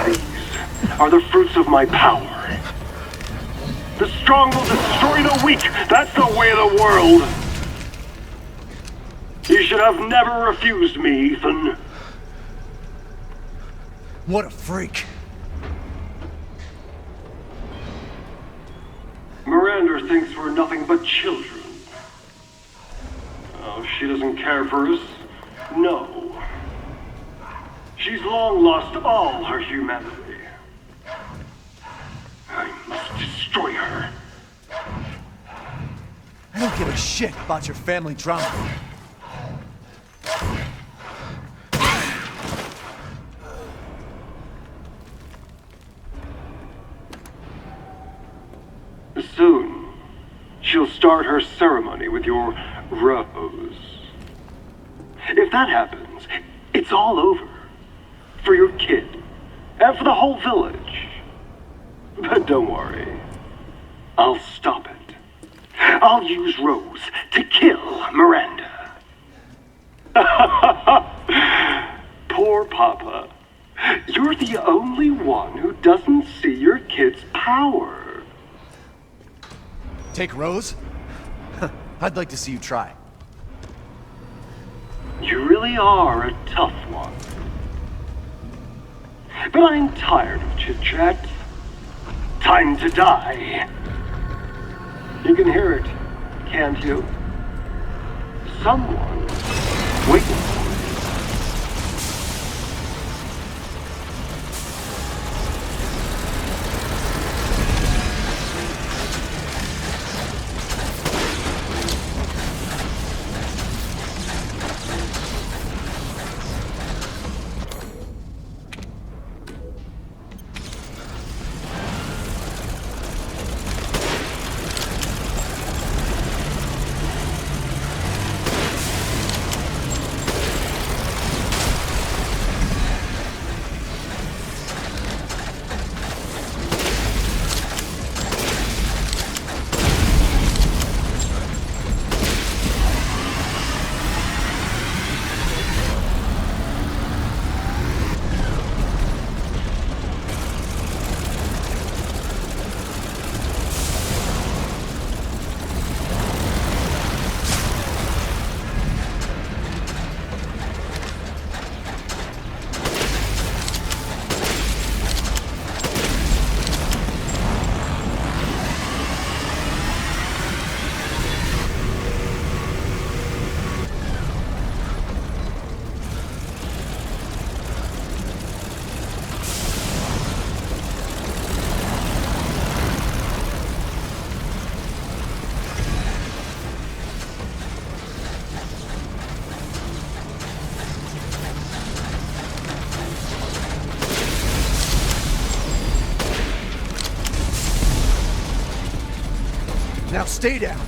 These are the fruits of my power. The strong will destroy the weak. That's the way of the world. You should have never refused me, Ethan. What a freak. Miranda thinks we're nothing but children. Oh, she doesn't care for us? No. She's long lost all her humanity. I must destroy her. I don't give a shit about your family drama. Soon, she'll start her ceremony with your rose. If that happens, it's all over. For your kid, and for the whole village. But don't worry, I'll stop it. I'll use Rose to kill Miranda. Poor Papa. You're the only one who doesn't see your kid's power. Take Rose? I'd like to see you try. You really are a tough one. But I'm tired of chit-chat. Time to die. You can hear it, can't you? Someone waiting for you. Now stay down.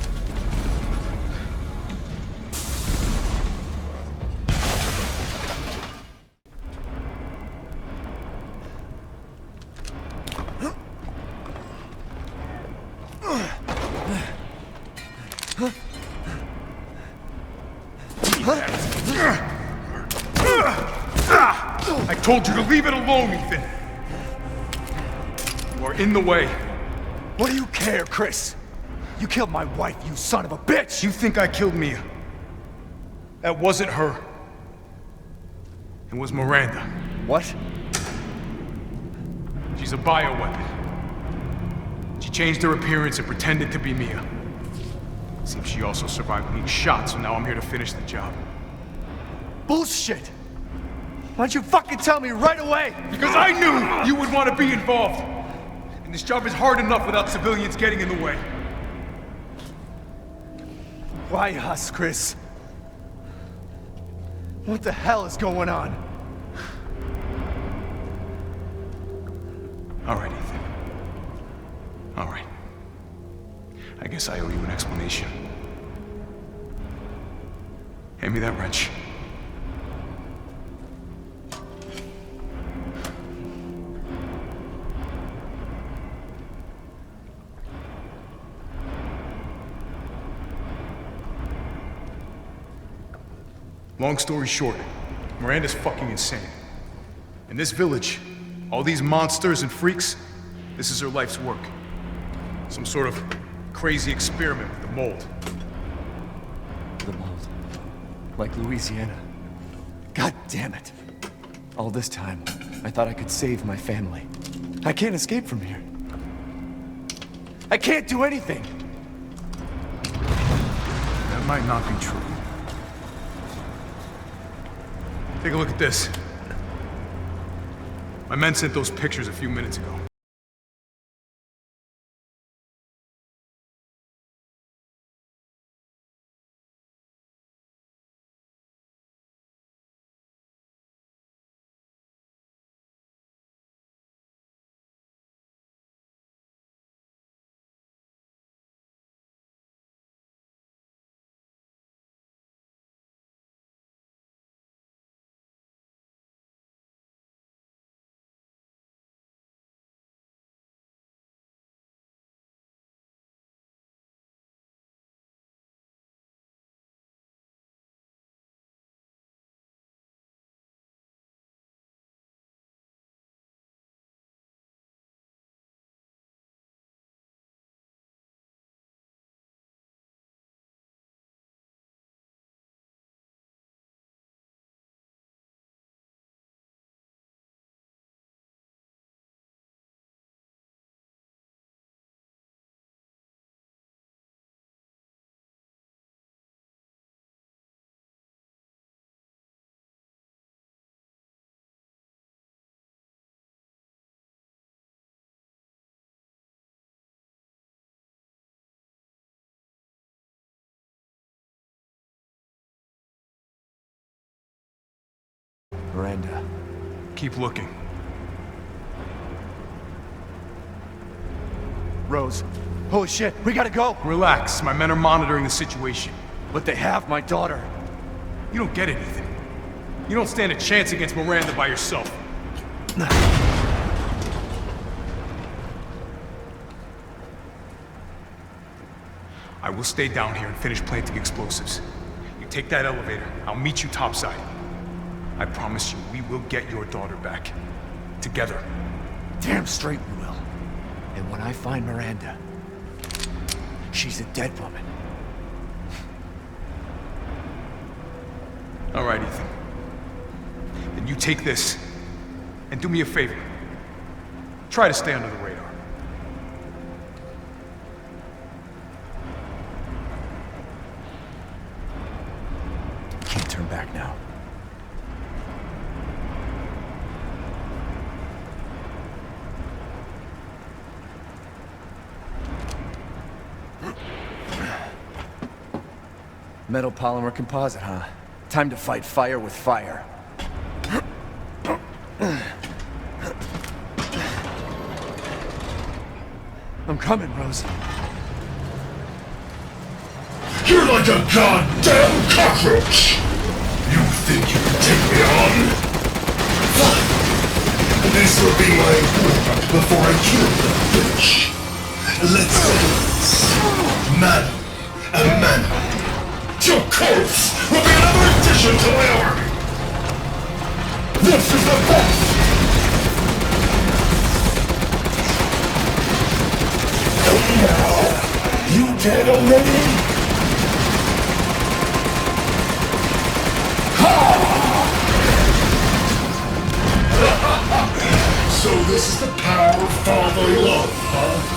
I told you to leave it alone, Ethan. You are in the way. What do you care, Chris? You killed my wife, you son of a bitch! You think I killed Mia? That wasn't her. It was Miranda. What? She's a bioweapon. She changed her appearance and pretended to be Mia. Seems she also survived being shot, so now I'm here to finish the job. Bullshit! Why don't you fucking tell me right away? Because I knew you would want to be involved. And this job is hard enough without civilians getting in the way. Why us, Chris? What the hell is going on? All right, Ethan. All right. I guess I owe you an explanation. Hand me that wrench. Long story short, Miranda's fucking insane. In this village, all these monsters and freaks, this is her life's work. Some sort of crazy experiment with the mold. The mold. Like Louisiana. God damn it. All this time, I thought I could save my family. I can't escape from here. I can't do anything. That might not be true. Take a look at this. My men sent those pictures a few minutes ago. Miranda. Keep looking. Rose. Holy shit, we gotta go! Relax, my men are monitoring the situation. But they have my daughter. You don't get it, Ethan. You don't stand a chance against Miranda by yourself. I will stay down here and finish planting explosives. You take that elevator, I'll meet you topside. I promise you, we will get your daughter back. Together. Damn straight we will. And when I find Miranda, she's a dead woman. All right, Ethan. Then you take this, and do me a favor. Try to stay under the radar. Can't turn back now. Metal polymer composite, huh? Time to fight fire with fire. I'm coming, Rose. You're like a goddamn cockroach! You think you can take me on? Fine. This will be my war before I kill the bitch. Let's settle this. Man, a man. Your corpse will be another addition to my army! This is the best! Now, you dead already? So this is the power of fatherly love, huh?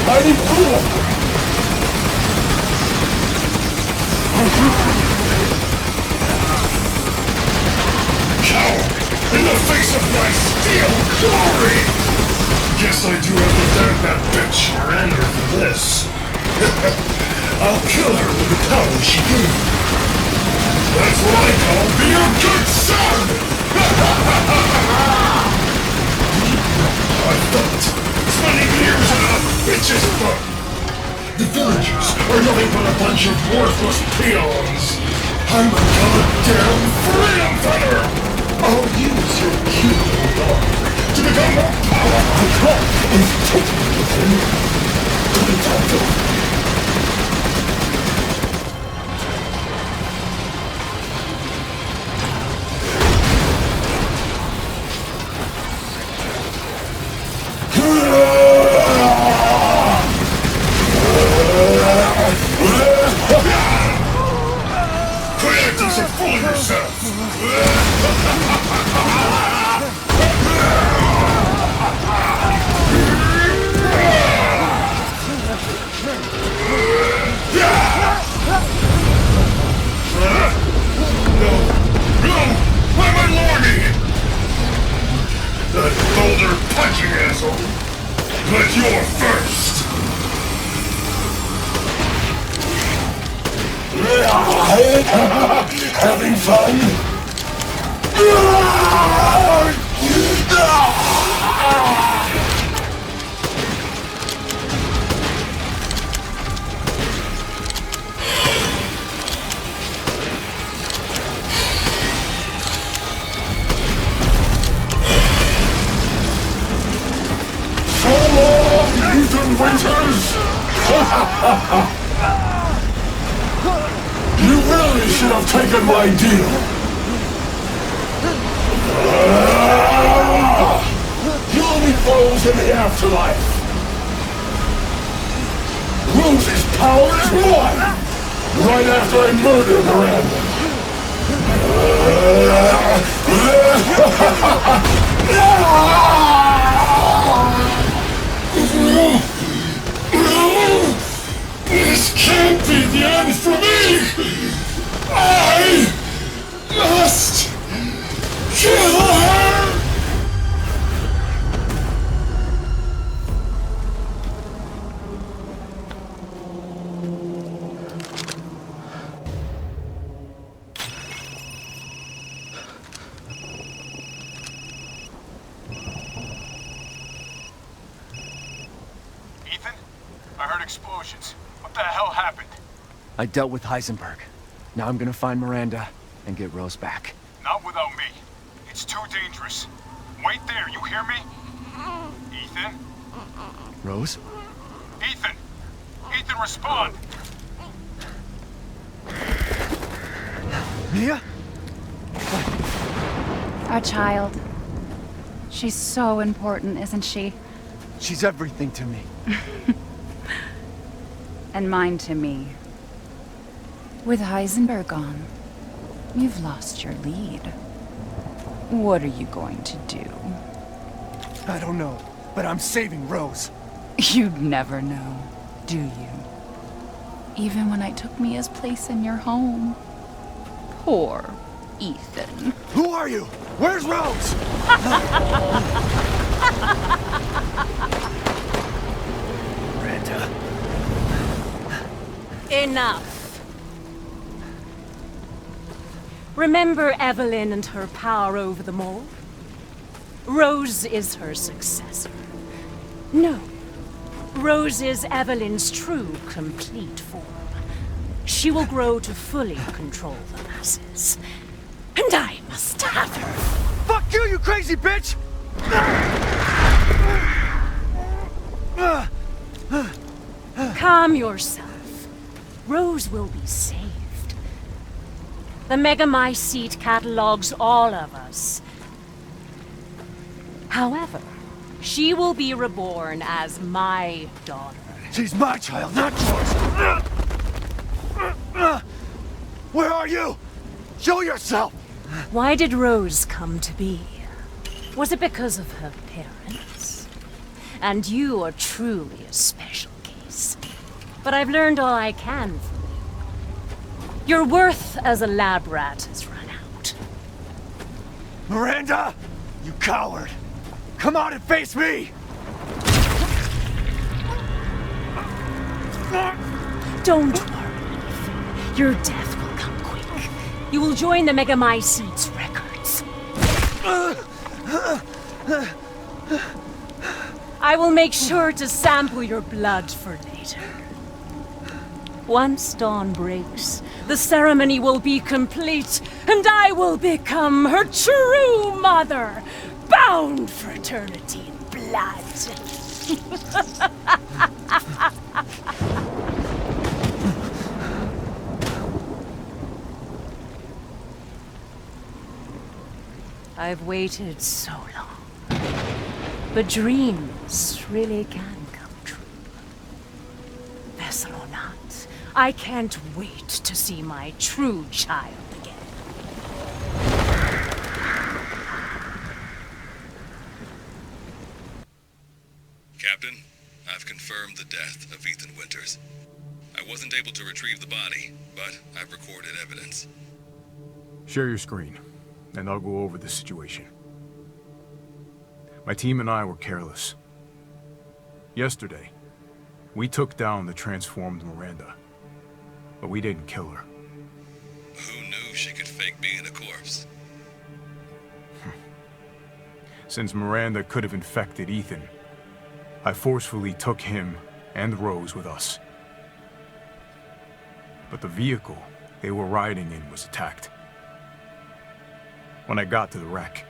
Mighty fool! Coward! In the face of I steal glory! Guess I do have to thank that bitch Miranda for this. I'll kill her with the power she gave me. That's what I call being a good son! I thought spending years in a bitch's butt. The villagers are nothing but a bunch of worthless peons. I'm a goddamn freedom fighter! I'll use your cute little dog to become more powerful and take me with him. Let me talk to him. Quit and full of yourself! Why am I lordy? That boulder punching asshole! But you're first! Having fun? So long, Ethan Winters! You really should have taken my deal. You'll meet Rose in the afterlife. Rose's power is one. Right after I murder Miranda. This can't be the end for me! I must kill her! Ethan? I heard explosions. What the hell happened? I dealt with Heisenberg. Now I'm gonna find Miranda and get Rose back. Not without me. It's too dangerous. Wait there, you hear me? Ethan? Rose? Ethan! Ethan, respond! Mia? Our child. She's so important, isn't she? She's everything to me. And mine to me. With Heisenberg gone, you've lost your lead. What are you going to do? I don't know, but I'm saving Rose. You'd never know, do you? Even when I took Mia's place in your home. Poor Ethan. Who are you? Where's Rose? Miranda. Enough. Remember Evelyn and her power over them all? Rose is her successor. No. Rose is Evelyn's true, complete form. She will grow to fully control the masses. And I must have her. Fuck you, you crazy bitch! Calm yourself. Rose will be saved. The Megamycete catalogs all of us. However, she will be reborn as my daughter. She's my child, not yours! Where are you? Show yourself! Why did Rose come to be? Was it because of her parents? And you are truly a special case. But I've learned all I can from you. Your worth as a lab rat has run out. Miranda! You coward! Come out and face me! Don't worry. Your death will come quick. You will join the Megamycetes records. I will make sure to sample your blood for later. Once dawn breaks, the ceremony will be complete, and I will become her true mother, bound for eternity in blood. I've waited so long. But dreams really can come true. Vessel or not, I can't wait to see my true child again. Captain, I've confirmed the death of Ethan Winters. I wasn't able to retrieve the body, but I've recorded evidence. Share your screen, and I'll go over the situation. My team and I were careless. Yesterday, we took down the transformed Miranda, but we didn't kill her. Who knew she could fake being a corpse? Since Miranda could have infected Ethan, I forcefully took him and Rose with us. But the vehicle they were riding in was attacked. When I got to the wreck,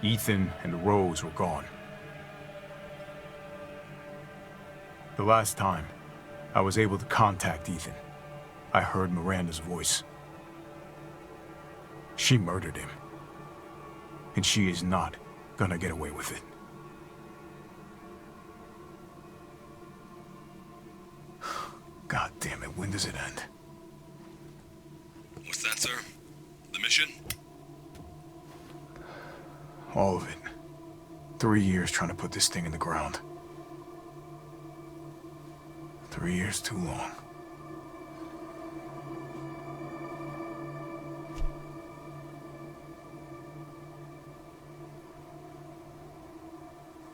Ethan and Rose were gone. The last time I was able to contact Ethan, I heard Miranda's voice. She murdered him, and she is not gonna get away with it. God damn it, when does it end? What's that, sir? The mission? All of it. 3 years trying to put this thing in the ground. 3 years too long.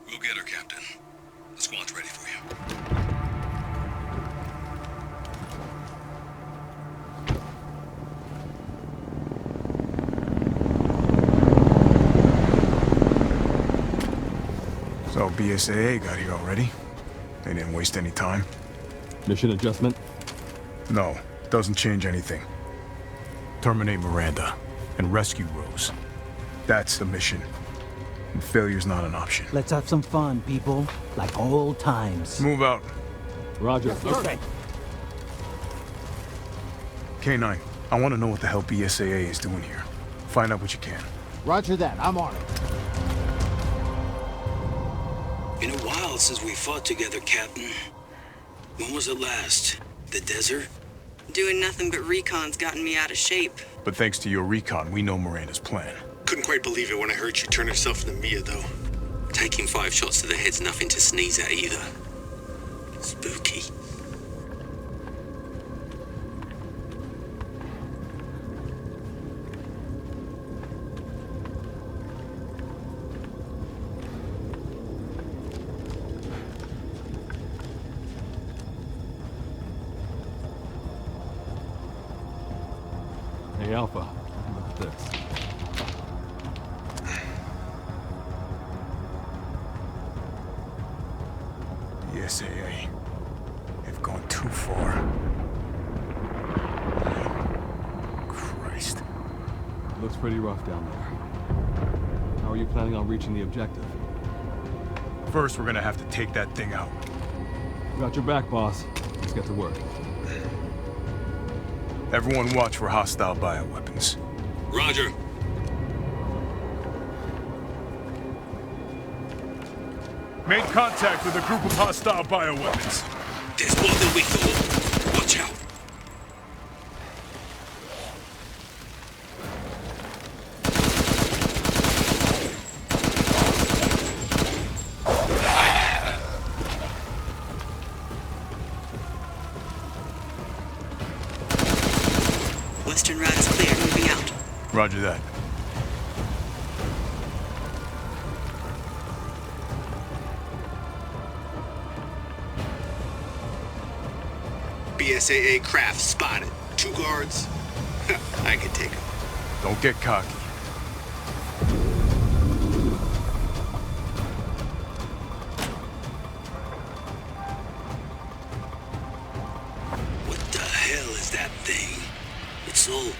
We'll get her, Captain. The squad's ready for you. So BSAA got here already? They didn't waste any time? Mission adjustment? No, doesn't change anything. Terminate Miranda and rescue Rose. That's the mission. And failure's not an option. Let's have some fun, people. Like old times. Move out. Roger. Okay. K9, I want to know what the hell BSAA is doing here. Find out what you can. Roger that. I'm on it. Been a while since we fought together, Captain. When was it last? The desert? Doing nothing but recon's gotten me out of shape. But thanks to your recon, we know Miranda's plan. Couldn't quite believe it when I heard she turned herself into Mia, though. Taking 5 shots to the head's nothing to sneeze at either. Spooky. Hey, Alpha, look at this. BSAA. They've gone too far. Christ. Looks pretty rough down there. How are you planning on reaching the objective? First, we're gonna have to take that thing out. Got your back, boss. Let's get to work. Everyone watch for hostile bioweapons. Roger. Made contact with a group of hostile bioweapons. There's more than we thought. Watch out. Western route is clear, moving out. Roger that. BSAA craft spotted. 2 guards. I can take them. Don't get cocky. What the hell is that thing? It's so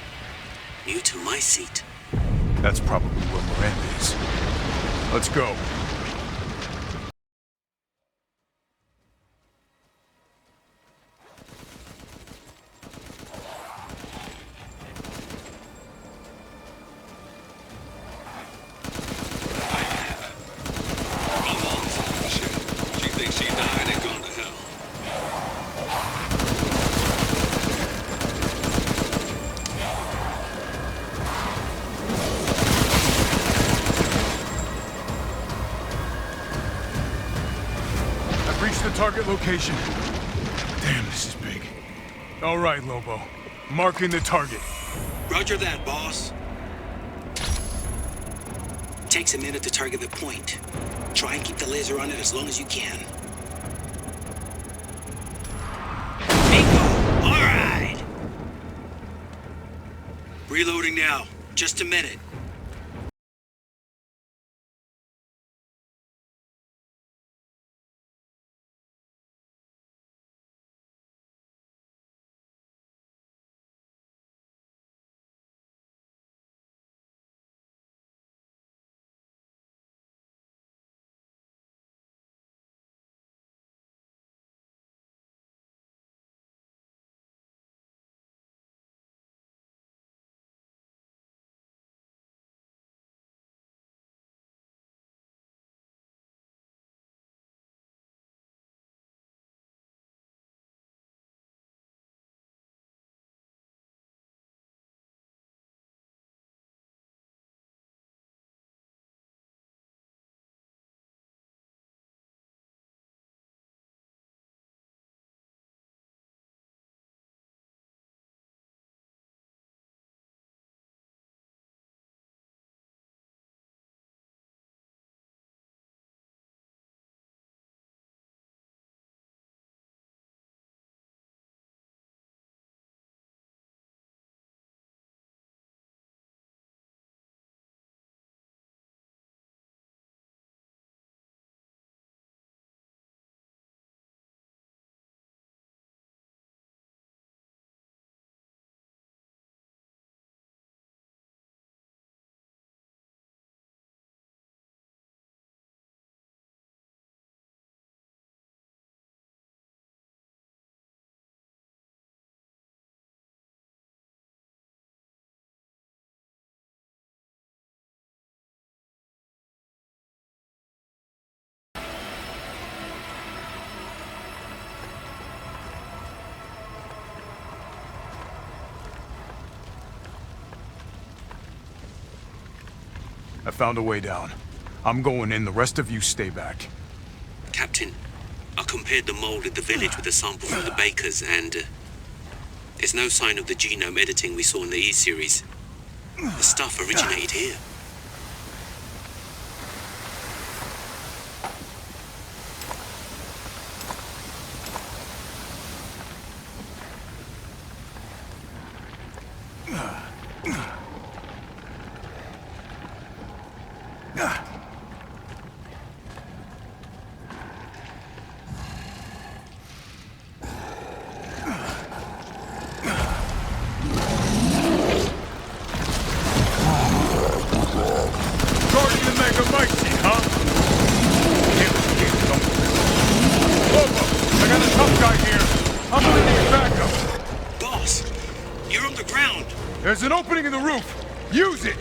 new to my seat. That's probably where Miranda is. Let's go. She thinks she died and gone to hell. I've reached the target location. Damn, this is big. All right, Lobo. Marking the target. Roger that, boss. Takes a minute to target the point. Try and keep the laser on it as long as you can. Bingo! All right! Reloading now. Just a minute. I found a way down. I'm going in, the rest of you stay back. Captain, I compared the mold at the village with a sample from the bakers, and there's no sign of the genome editing we saw in the E-series. The stuff originated here. There's an opening in the roof. Use it!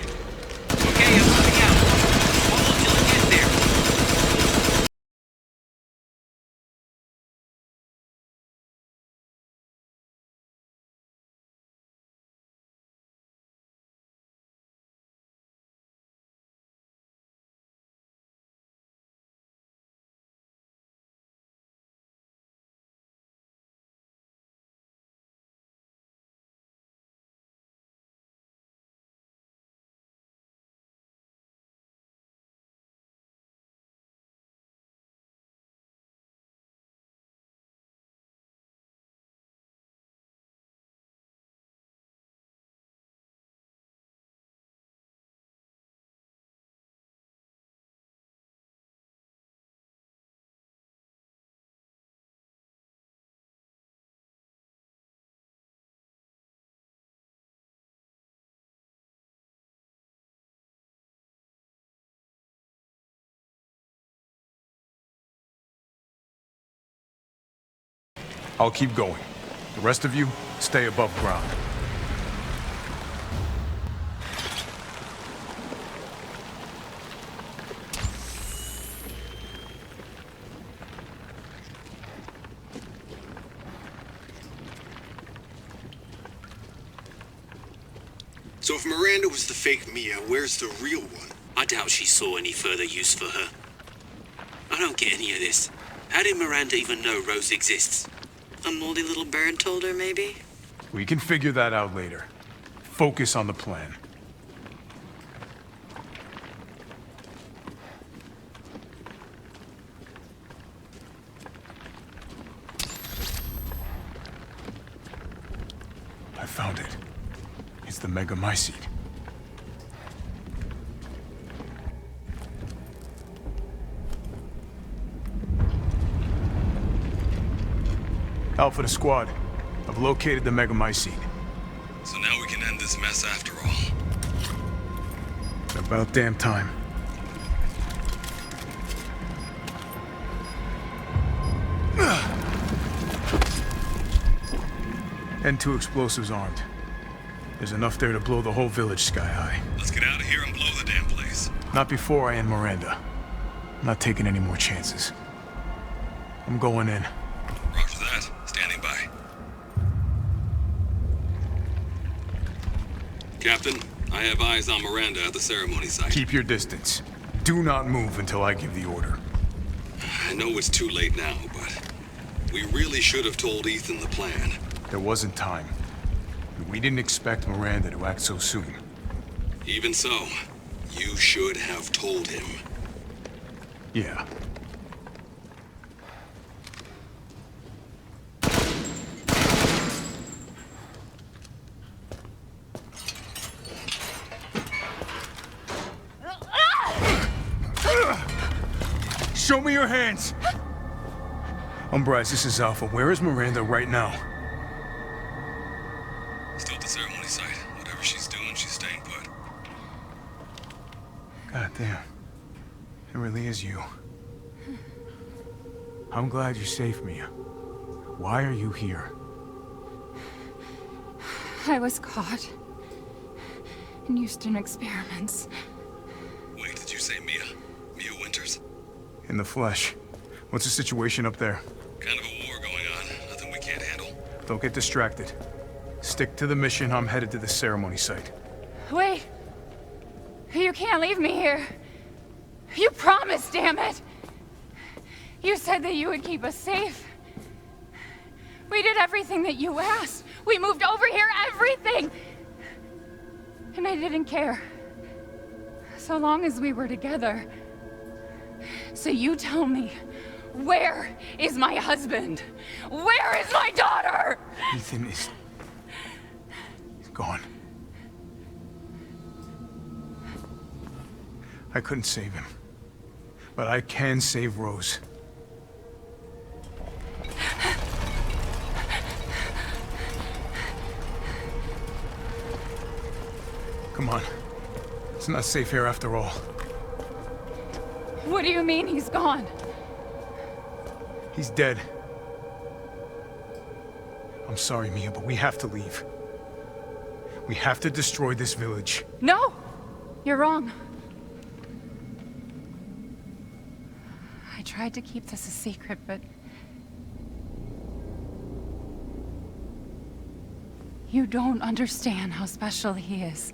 I'll keep going. The rest of you, stay above ground. So if Miranda was the fake Mia, where's the real one? I doubt she saw any further use for her. I don't get any of this. How did Miranda even know Rose exists? A moldy little bird told her, maybe? We can figure that out later. Focus on the plan. I found it. It's the megamycete. Alpha to squad. I've located the megamycete. So now we can end this mess after all. About damn time. N2 explosives armed. There's enough there to blow the whole village sky high. Let's get out of here and blow the damn place. Not before I end Miranda. I'm not taking any more chances. I'm going in. Roger that. Standing by. Captain, I have eyes on Miranda at the ceremony site. Keep your distance. Do not move until I give the order. I know it's too late now, but we really should have told Ethan the plan. There wasn't time. We didn't expect Miranda to act so soon. Even so, you should have told him. Yeah. Show me your hands! Umbrise, this is Alpha. Where is Miranda right now? Still at the ceremony site. Whatever she's doing, she's staying put. God damn. It really is you. I'm glad you saved me. Why are you here? I was caught and used in experiments. Wait, did you say Mia? Mia Winters? In the flesh. What's the situation up there? Kind of a war going on. Nothing we can't handle. Don't get distracted. Stick to the mission. I'm headed to the ceremony site. Wait! You can't leave me here. You promised, damn it! You said that you would keep us safe. We did everything that you asked. We moved over here, everything! And I didn't care. So long as we were together. So you tell me, where is my husband? Where is my daughter? Ethan is... he's gone. I couldn't save him. But I can save Rose. Come on. It's not safe here after all. What do you mean he's gone? He's dead. I'm sorry, Mia, but we have to leave. We have to destroy this village. No! You're wrong. I tried to keep this a secret, but... you don't understand how special he is.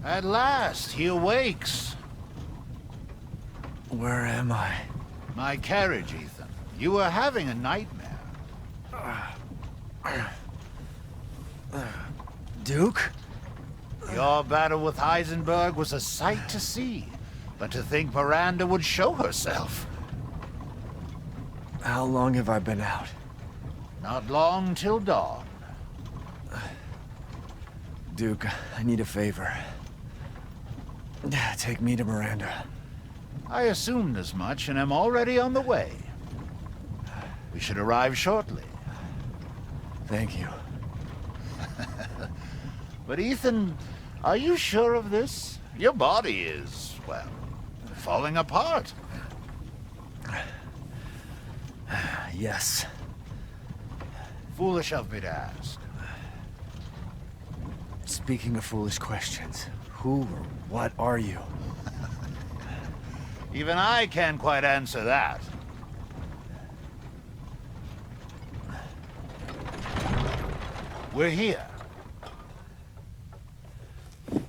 At last, he awakes. Where am I? My carriage, Ethan. You were having a nightmare. Duke? Your battle with Heisenberg was a sight to see. But to think Miranda would show herself. How long have I been out? Not long till dawn. Duke, I need a favor. Take me to Miranda. I assumed as much and am already on the way. We should arrive shortly. Thank you. But Ethan, are you sure of this? Your body is, well, falling apart. Yes. Foolish of me to ask. Speaking of foolish questions, who or what are you? Even I can't quite answer that. We're here.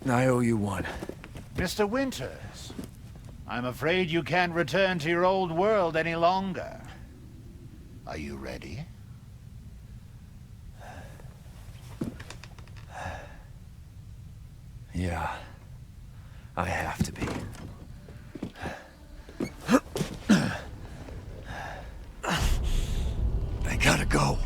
I owe you one. Mr. Winters, I'm afraid you can't return to your old world any longer. Are you ready? Yeah, I have to be. I gotta go.